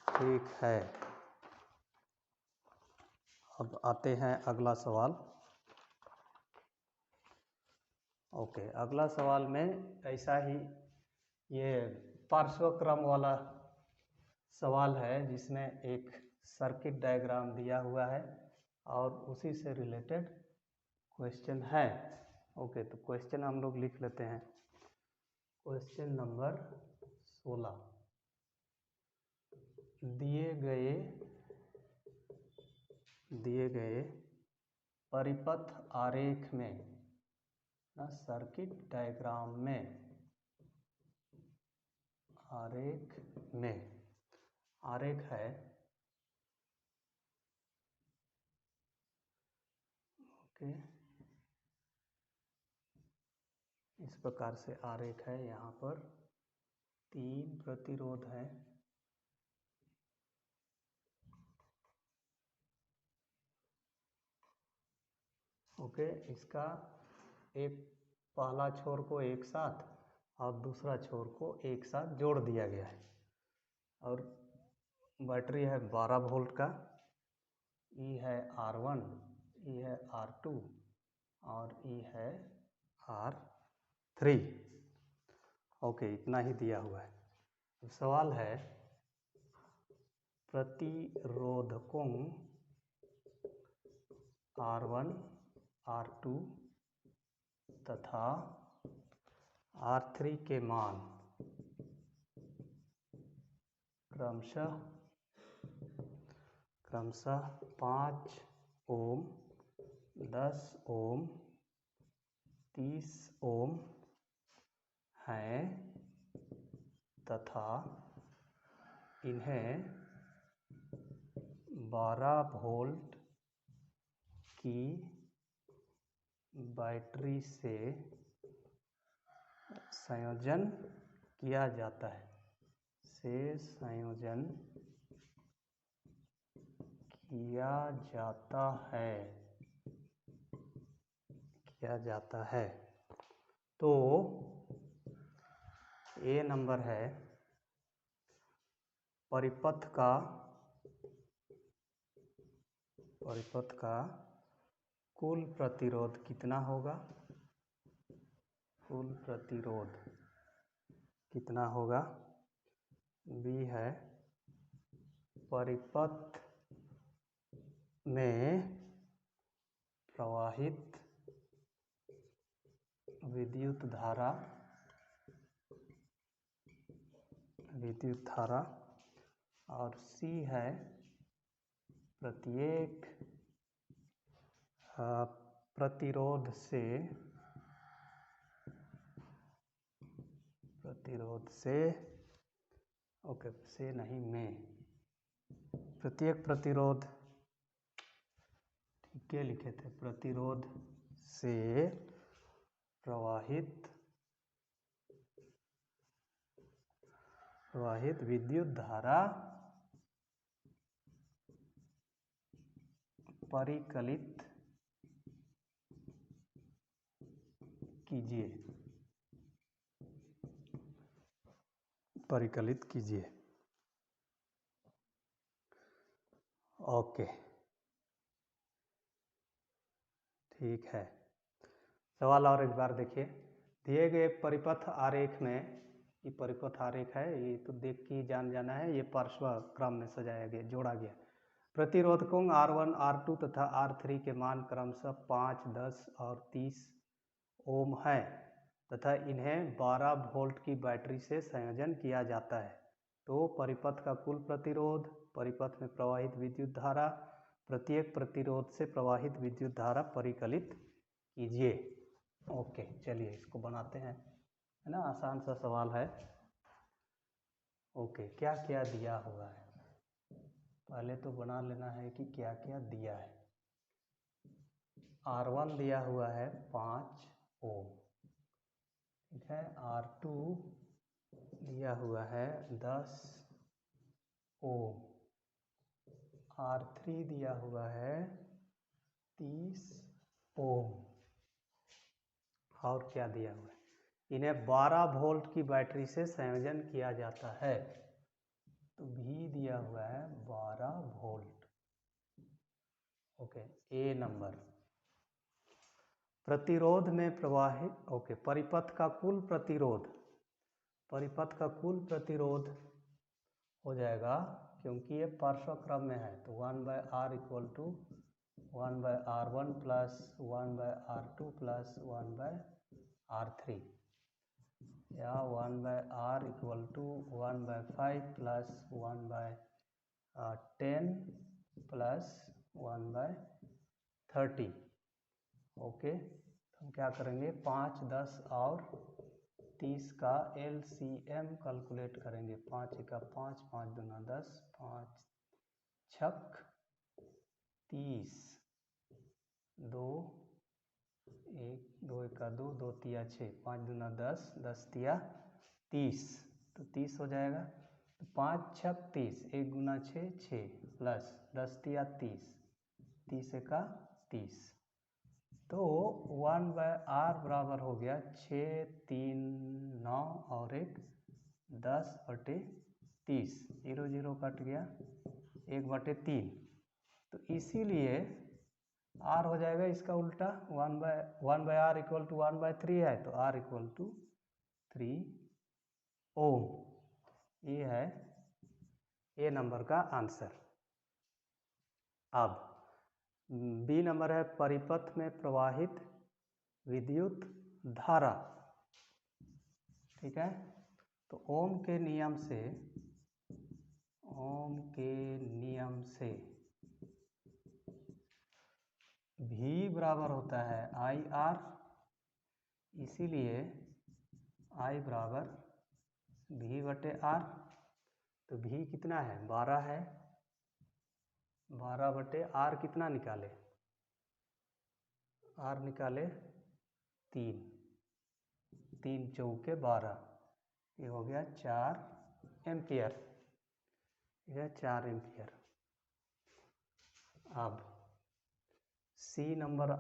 ठीक है। अब आते हैं अगला सवाल। ओके, अगला सवाल में ऐसा ही ये पार्श्वक्रम वाला सवाल है जिसमें एक सर्किट डायग्राम दिया हुआ है और उसी से रिलेटेड क्वेश्चन है। ओके, तो क्वेश्चन हम लोग लिख लेते हैं। क्वेश्चन नंबर 16, दिए गए परिपथ आरेख में ना, सर्किट डायग्राम में, आरेख है ओके, इस प्रकार से आरेख है। यहाँ पर 3 प्रतिरोध है, ओके। इसका एक पहला छोर को एक साथ और दूसरा छोर को एक साथ जोड़ दिया गया है और बैटरी है 12 वोल्ट का। ई है R1, ई है R2 और ई है R3। ओके, इतना ही दिया हुआ है। तो सवाल है प्रतिरोधकों R1, R2 तथा R3 के मान क्रमशः 5 ओम, 10 ओम, 30 ओम हैं तथा इन्हें 12 वोल्ट की बैटरी से संयोजन किया जाता है, किया जाता है। तो ए नंबर है परिपथ का कुल प्रतिरोध कितना होगा, कुल प्रतिरोध कितना होगा। बी है परिपथ में प्रवाहित विद्युत धारा और सी है प्रत्येक प्रतिरोध से ओके, से नहीं में, प्रत्येक प्रतिरोध, ठीक है लिखे थे, प्रतिरोध से प्रवाहित विद्युत धारा परिकलित कीजिए। ओके, ठीक है। सवाल और एक बार देखिए। दिए गए परिपथ आरेख में, ये परिपथ आरेख है, ये तो देख के जान जाना है, ये पार्श्व क्रम में सजाया गया, जोड़ा गया। प्रतिरोधकों R1, R2 तथा R3 के मान क्रमशः 5, 10 और 30 ओम है तथा इन्हें 12 वोल्ट की बैटरी से संयोजन किया जाता है। तो परिपथ का कुल प्रतिरोध, परिपथ में प्रवाहित विद्युत धारा, प्रत्येक प्रतिरोध से प्रवाहित विद्युत धारा परिकलित कीजिए। ओके, चलिए इसको बनाते हैं, है ना, आसान सा सवाल है। ओके, क्या क्या दिया हुआ है, पहले तो बना लेना है कि क्या क्या दिया है। R1 दिया हुआ है 5 ओम, ठीक है। R2 दिया हुआ है 10 ओम। R3 दिया हुआ है 30 ओम। और क्या दिया हुआ है, इन्हें 12 वोल्ट की बैटरी से संयोजन किया जाता है, तो V दिया हुआ है 12 वोल्ट। ओके, ए नंबर। प्रतिरोध में प्रवाहित, ओके, परिपथ का कुल प्रतिरोध, परिपथ का कुल प्रतिरोध हो जाएगा, क्योंकि ये पार्श्व क्रम में है, तो 1/R equal to 1/R1 plus 1/R2 plus 1/R3, या 1/R equal to 1/5 plus 1/10 plus 1/30। Okay, तो हम क्या करेंगे, 5, 10 और 30 का LCM कैलकुलेट करेंगे। 5 का 5, 5 दूना 10, 5 छक 30, 2 1, 2 का 2, 2 तिया 6, 5 दूना 10, 10 तिया 30, तो 30 हो जाएगा। तो 5 छक 30, 1 गुना 6, 6 प्लस 10 तिया 30, 30 का 30, तो 1/R बराबर हो गया 6, 3, 9 और 1 10/30, 0 0 कट गया, 1/3, तो इसीलिए R हो जाएगा इसका उल्टा, 1/R इक्वल टू 1/3 है, तो R इक्वल टू 3 ओम। ये है ए नंबर का आंसर। अब बी नंबर है, परिपथ में प्रवाहित विद्युत धारा, ठीक है। तो ओम के नियम से, ओम के नियम से V बराबर होता है IR, इसीलिए I बराबर V/R। तो V कितना है, 12 है, 12/R कितना निकाले, R निकाले 3, 3 चौके 12, ये हो गया 4 एम्पियर, यह 4 एम्पियर। अब सी नंबर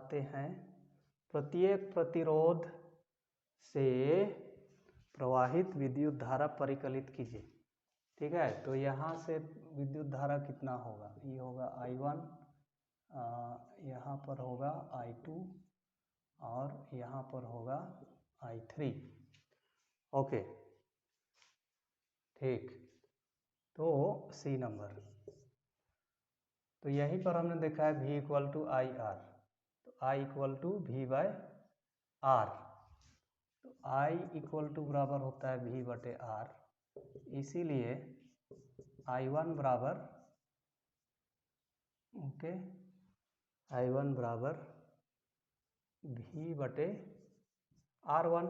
आते हैं, प्रत्येक प्रतिरोध से प्रवाहित विद्युत धारा परिकलित कीजिए। ठीक है, तो यहाँ से विद्युत धारा कितना होगा, ये होगा I1, यहाँ पर होगा I2 और यहाँ पर होगा I3। ओके, ठीक, तो सी नंबर, तो यहीं पर हमने देखा है V equal to I R, तो I equal to V by R, तो I इक्वल टू बराबर होता है V बटे आर, इसीलिए I1 बराबर, ओके, I1 बराबर V बटे R1,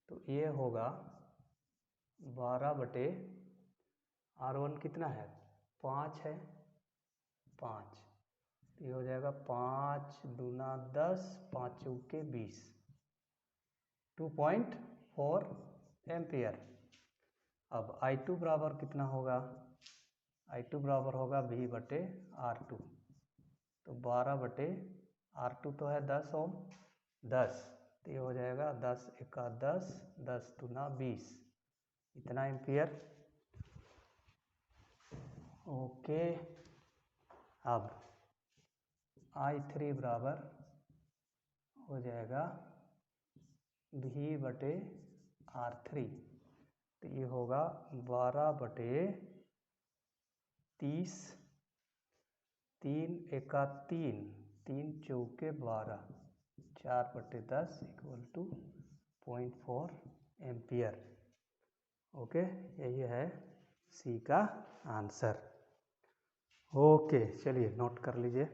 तो ये होगा 12 बटे R1 कितना है, 5 है, 5, तो ये हो जाएगा 5 दूना 10, 5 चौके 20, 2.4 एम्पियर। अब I2 बराबर कितना होगा, I2 बराबर होगा V बटे R2, तो 12 बटे R2 तो है 10 ओम, 10, तो ये हो जाएगा 10 एका 10, 10 दूना 20, इतना एम्पियर। ओके, अब I3 बराबर हो जाएगा V बटे R3, तो ये होगा 12 बटे 30, 3 एका 3, 3 चौके 12, 4 बटे 10 इक्वल टू 0.4 एम्पियर। ओके, यही है सी का आंसर। ओके, चलिए नोट कर लीजिए।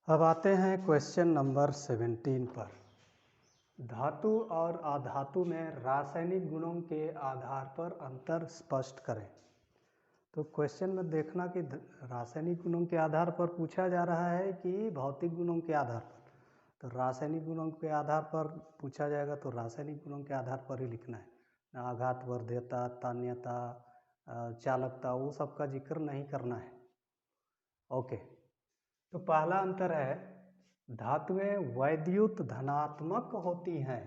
अब आते हैं क्वेश्चन नंबर 17 पर। धातु और अधातु में रासायनिक गुणों के आधार पर अंतर स्पष्ट करें। तो क्वेश्चन में देखना कि रासायनिक गुणों के आधार पर पूछा जा रहा है कि भौतिक गुणों के आधार पर। तो रासायनिक गुणों के आधार पर पूछा जाएगा तो रासायनिक गुणों के आधार पर ही लिखना है, आघात, वर्ध्यता, तान्यता, चालकता, वो सब का जिक्र नहीं करना है। ओके, तो पहला अंतर है, धातुएं वैद्युत धनात्मक होती हैं।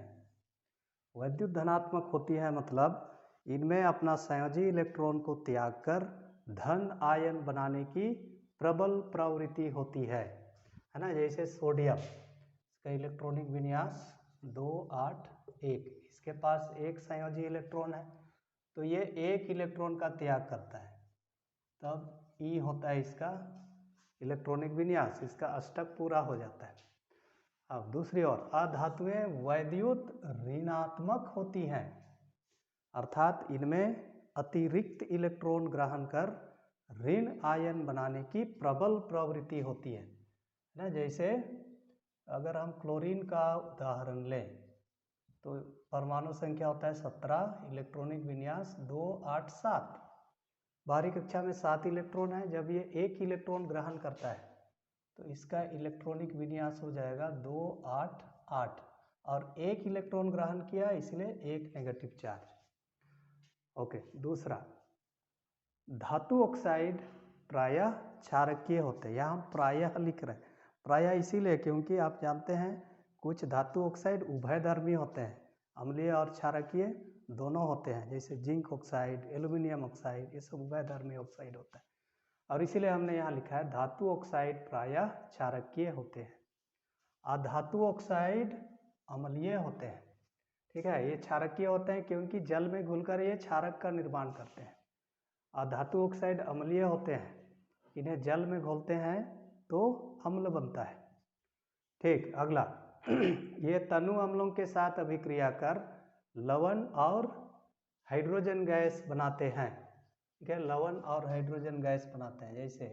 वैद्युत धनात्मक होती है मतलब इनमें अपना संयोजी इलेक्ट्रॉन को त्याग कर धन आयन बनाने की प्रबल प्रवृत्ति होती है ना। जैसे सोडियम, इसका इलेक्ट्रॉनिक विन्यास 2 8 1, इसके पास एक संयोजी इलेक्ट्रॉन है, तो ये एक इलेक्ट्रॉन का त्याग करता है, तब ई होता है इसका इलेक्ट्रॉनिक विन्यास, इसका अष्टक पूरा हो जाता है। अब दूसरी ओर अधातुएं वैद्युत ऋणात्मक होती हैं, अर्थात इनमें अतिरिक्त इलेक्ट्रॉन ग्रहण कर ऋण आयन बनाने की प्रबल प्रवृत्ति होती है ना। जैसे अगर हम क्लोरीन का उदाहरण लें तो परमाणु संख्या होता है 17, इलेक्ट्रॉनिक विन्यास 2 8 7, बाहरी कक्षा में 7 इलेक्ट्रॉन है। जब ये एक इलेक्ट्रॉन ग्रहण करता है तो इसका इलेक्ट्रॉनिक विन्यास हो जाएगा 2 8 8, और एक इलेक्ट्रॉन ग्रहण किया इसलिए एक नेगेटिव चार्ज। ओके, दूसरा, धातु ऑक्साइड प्रायः क्षारकीय होते हैं। यहाँ हम प्रायः लिख रहे हैं, प्रायः इसीलिए क्योंकि आप जानते हैं कुछ धातु ऑक्साइड उभयधर्मी होते हैं, अम्लीय और क्षारकीय दोनों होते हैं, जैसे जिंक ऑक्साइड, एल्यूमिनियम ऑक्साइड, ये सब उभयधर्मी ऑक्साइड होता है, और इसीलिए हमने यहाँ लिखा है धातु ऑक्साइड प्रायः क्षारकीय होते हैं। अधातु ऑक्साइड अम्लीय होते हैं, ठीक है, ये क्षारकीय होते हैं क्योंकि जल में घुलकर ये क्षारक का निर्माण करते हैं। अधातु ऑक्साइड अम्लीय होते हैं, इन्हें जल में घोलते हैं तो अम्ल बनता है। ठीक, अगला ये तनु अम्लों के साथ अभिक्रिया कर लवण और हाइड्रोजन गैस बनाते हैं। ठीक है, लवण और हाइड्रोजन गैस बनाते हैं। जैसे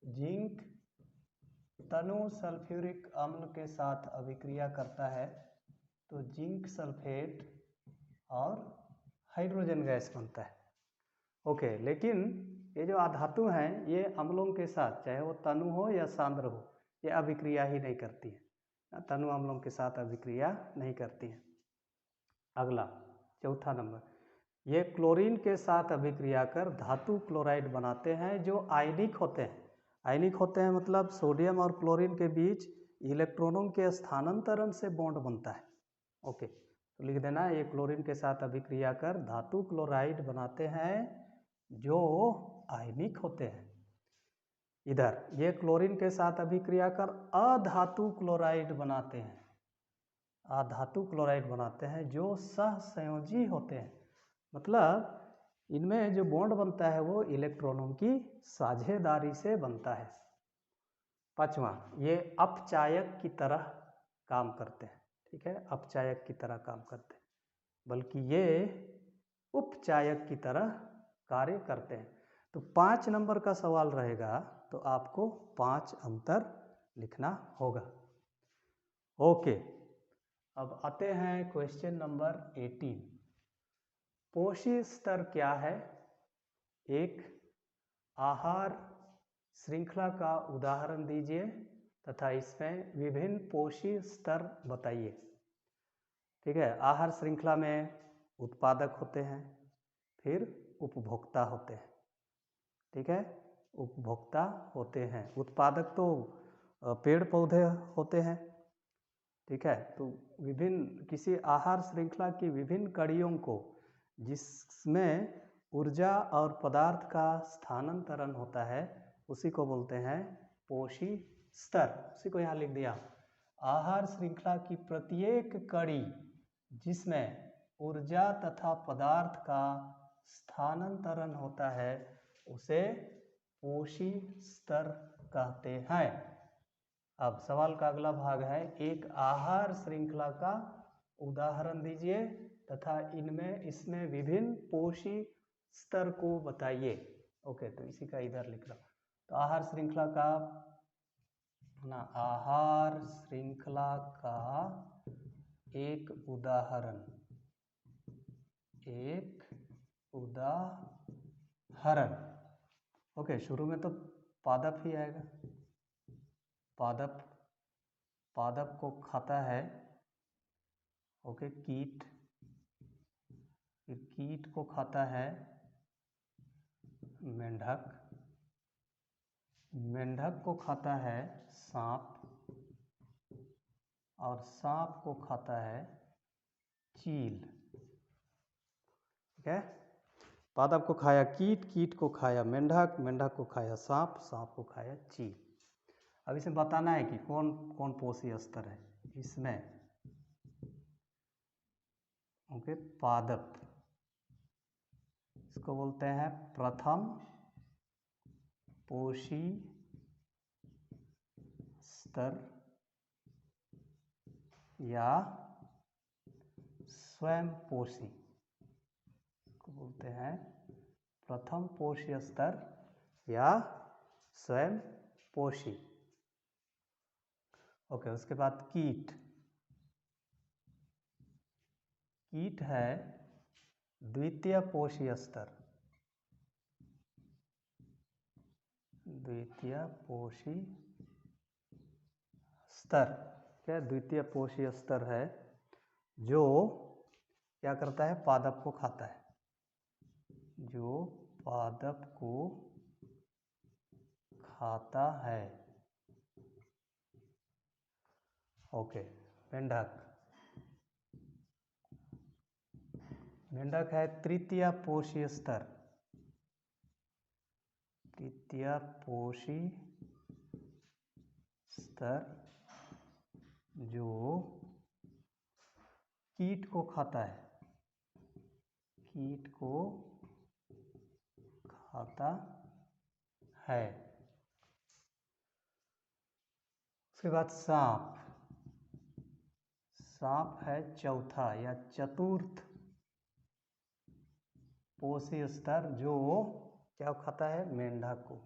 जिंक तनु सल्फ्यूरिक अम्ल के साथ अभिक्रिया करता है तो जिंक सल्फेट और हाइड्रोजन गैस बनता है। ओके, लेकिन ये जो अधातु हैं ये अम्लों के साथ, चाहे वो तनु हो या सांद्र हो, ये अभिक्रिया ही नहीं करती है, तनु अम्लों के साथ अभिक्रिया नहीं करती है। अगला चौथा नंबर, ये क्लोरीन के साथ अभिक्रिया कर धातु क्लोराइड बनाते हैं जो आयनिक होते हैं। आयनिक होते हैं मतलब सोडियम और क्लोरीन के बीच इलेक्ट्रॉनों के स्थानांतरण से बॉन्ड बनता है। ओके, तो लिख देना ये क्लोरीन के साथ अभिक्रिया कर धातु क्लोराइड बनाते हैं जो आयनिक होते हैं। इधर ये क्लोरीन के साथ अभिक्रिया कर अधातु क्लोराइड बनाते हैं, अधातु क्लोराइड बनाते हैं जो सहसंयोजी होते हैं, मतलब इनमें जो बॉन्ड बनता है वो इलेक्ट्रॉनों की साझेदारी से बनता है। पांचवा, ये अपचायक की तरह काम करते हैं। ठीक है, अपचायक की तरह काम करते हैं, बल्कि ये उपचायक की तरह कार्य करते हैं। तो 5 नंबर का सवाल रहेगा तो आपको 5 अंतर लिखना होगा। ओके, अब आते हैं क्वेश्चन नंबर 18। पोषी स्तर क्या है? एक आहार श्रृंखला का उदाहरण दीजिए तथा इसमें विभिन्न पोषी स्तर बताइए। ठीक है, आहार श्रृंखला में उत्पादक होते हैं, फिर उपभोक्ता होते हैं। ठीक है, उपभोक्ता होते हैं। उत्पादक तो पेड़ पौधे होते हैं। ठीक है, तो विभिन्न किसी आहार श्रृंखला की विभिन्न कड़ियों को जिसमें ऊर्जा और पदार्थ का स्थानांतरण होता है उसी को बोलते हैं पोषी स्तर। उसी को यहाँ लिख दिया, आहार श्रृंखला की प्रत्येक कड़ी जिसमें ऊर्जा तथा पदार्थ का स्थानांतरण होता है उसे पोषी स्तर कहते हैं। अब सवाल का अगला भाग है, एक आहार श्रृंखला का उदाहरण दीजिए तथा इसमें विभिन्न पोषी स्तर को बताइए। ओके, तो इसी का इधर लिख रहा। तो आहार श्रृंखला का आहार श्रृंखला का एक उदाहरण। ओके, शुरू में तो पादप ही आएगा। पादप को खाता है ओके कीट, फिर कीट को खाता है मेंढक, मेंढक को खाता है सांप, और सांप को खाता है चील। ठीक है, पादप को खाया कीट, कीट को खाया मेंढक, मेंढक को खाया सांप, सांप को खाया चील। अब इसमें बताना है कि कौन कौन पोषी स्तर है इसमें। ओके, पादप, इसको बोलते हैं प्रथम पोषी स्तर या स्वयं पोषी, को बोलते हैं प्रथम पोषी स्तर या स्वयं पोषी। ओके, उसके बाद कीट, कीट है द्वितीय पोषी स्तर, द्वितीय पोषी स्तर। क्या द्वितीय पोषी स्तर है जो क्या करता है, पादप को खाता है, जो पादप को खाता है। ओके, मेंढक, मेंढक है तृतीय पोषी स्तर, तृतीय पोषी स्तर जो कीट को खाता है, कीट को खाता है। उसके बाद सांप, सांप है चौथा या चतुर्थ पोषी स्तर जो क्या खाता है, मेंढक को,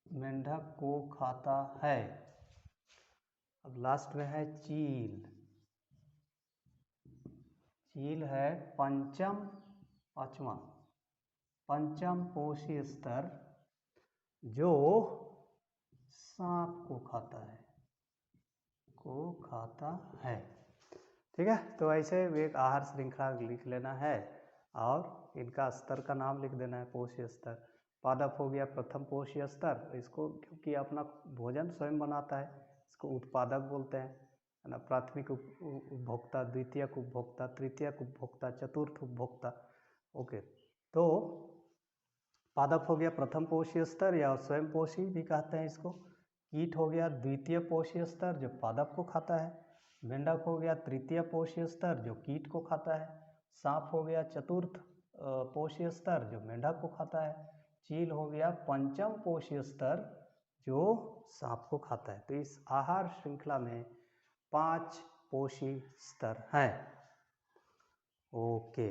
मेंढक को खाता है। अब लास्ट में है चील, चील है पंचम पोषी स्तर जो सांप को खाता है, ठीक है, तो ऐसे एक आहार श्रृंखला लिख लेना है और इनका स्तर का नाम लिख देना है, पोषी स्तर। पादप हो गया प्रथम पोषी स्तर, इसको क्योंकि अपना भोजन स्वयं बनाता है इसको उत्पादक बोलते हैं, है ना। प्राथमिक उपभोक्ता, द्वितीयक उपभोक्ता, तृतीयक उपभोक्ता, चतुर्थ उपभोक्ता। ओके, तो पादप हो गया प्रथम पोषी स्तर या स्वयं पोषी भी कहते हैं इसको। कीट हो गया द्वितीय पोषी स्तर जो पादप को खाता है। मेंढक हो गया तृतीय पोषी स्तर जो कीट को खाता है। सांप हो गया चतुर्थ पोषी स्तर जो मेंढक को खाता है। चील हो गया पंचम पोषी स्तर जो सांप को खाता है। तो इस आहार श्रृंखला में 5 पोषी स्तर हैं। ओके,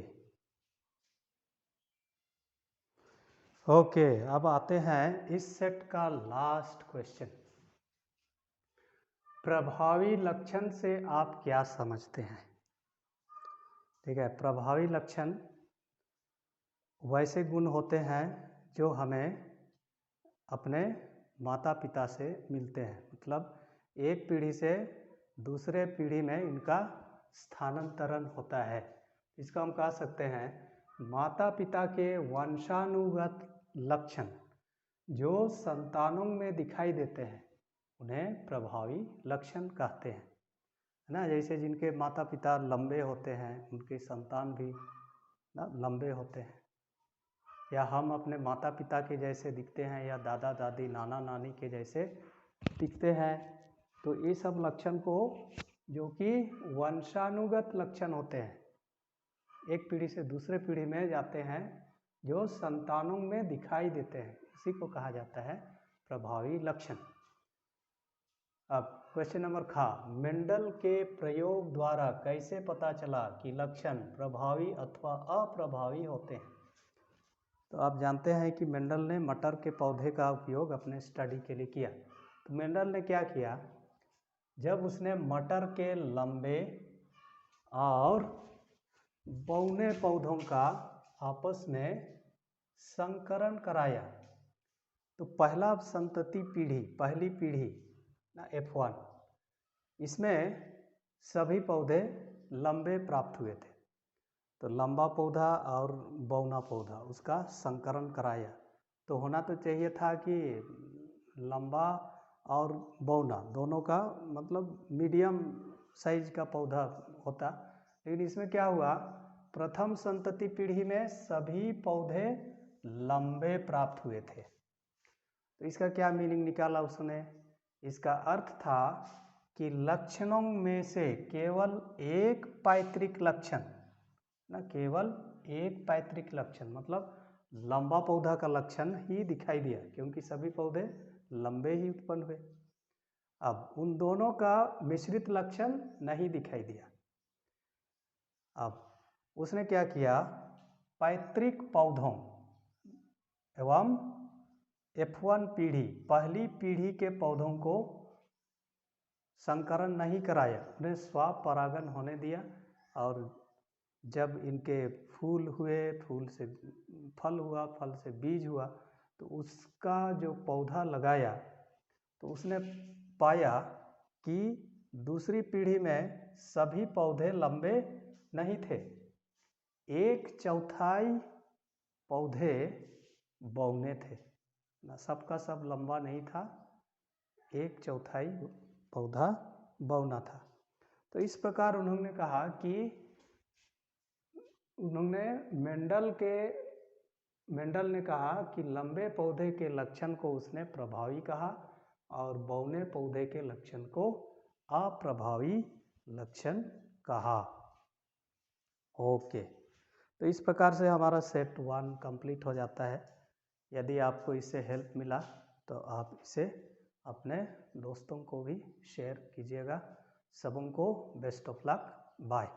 अब आते हैं इस सेट का लास्ट क्वेश्चन। प्रभावी लक्षण से आप क्या समझते हैं? ठीक है, प्रभावी लक्षण वैसे गुण होते हैं जो हमें अपने माता पिता से मिलते हैं, मतलब एक पीढ़ी से दूसरे पीढ़ी में इनका स्थानांतरण होता है। इसको हम कह सकते हैं माता पिता के वंशानुगत लक्षण जो संतानों में दिखाई देते हैं उन्हें प्रभावी लक्षण कहते हैं, है ना। जैसे जिनके माता पिता लंबे होते हैं उनके संतान भी ना लंबे होते हैं, या हम अपने माता पिता के जैसे दिखते हैं या दादा दादी नाना नानी के जैसे दिखते हैं। तो ये सब लक्षण को जो कि वंशानुगत लक्षण होते हैं, एक पीढ़ी से दूसरे पीढ़ी में जाते हैं, जो संतानों में दिखाई देते हैं, इसी को कहा जाता है प्रभावी लक्षण। अब क्वेश्चन नंबर खा, मेंडल के प्रयोग द्वारा कैसे पता चला कि लक्षण प्रभावी अथवा अप्रभावी होते हैं? तो आप जानते हैं कि मेंडल ने मटर के पौधे का उपयोग अपने स्टडी के लिए किया। तो मेंडल ने क्या किया, जब उसने मटर के लंबे और बौने पौधों का आपस में संकरण कराया, तो पहला संतति पीढ़ी, पहली पीढ़ी ना F1, इसमें सभी पौधे लंबे प्राप्त हुए थे। तो लंबा पौधा और बौना पौधा उसका संकरण कराया। तो होना तो चाहिए था कि लंबा और बौना दोनों का मतलब मीडियम साइज का पौधा होता, लेकिन इसमें क्या हुआ, प्रथम संतति पीढ़ी में सभी पौधे लंबे प्राप्त हुए थे। तो इसका क्या मीनिंग निकाला उसने, इसका अर्थ था कि लक्षणों में से केवल एक पैतृक लक्षण ना, केवल एक पैतृक लक्षण मतलब लंबा पौधा का लक्षण ही दिखाई दिया, क्योंकि सभी पौधे लंबे ही उत्पन्न हुए। अब उन दोनों का मिश्रित लक्षण नहीं दिखाई दिया। अब उसने क्या किया, पैतृक पौधों एवं F1 पीढ़ी, पहली पीढ़ी के पौधों को संकरण नहीं कराया, उन्हें स्वपरागन होने दिया। और जब इनके फूल हुए, फूल से फल हुआ, फल से बीज हुआ, तो उसका जो पौधा लगाया तो उसने पाया कि दूसरी पीढ़ी में सभी पौधे लंबे नहीं थे, 1/4 पौधे बौने थे ना, सबका सब लंबा नहीं था, 1/4 पौधा बौना था। तो इस प्रकार उन्होंने कहा कि मेंडल ने कहा कि लंबे पौधे के लक्षण को उसने प्रभावी कहा और बौने पौधे के लक्षण को अप्रभावी लक्षण कहा। ओके, तो इस प्रकार से हमारा सेट 1 कंप्लीट हो जाता है। यदि आपको इससे हेल्प मिला तो आप इसे अपने दोस्तों को भी शेयर कीजिएगा। सबों को बेस्ट ऑफ लक, बाय।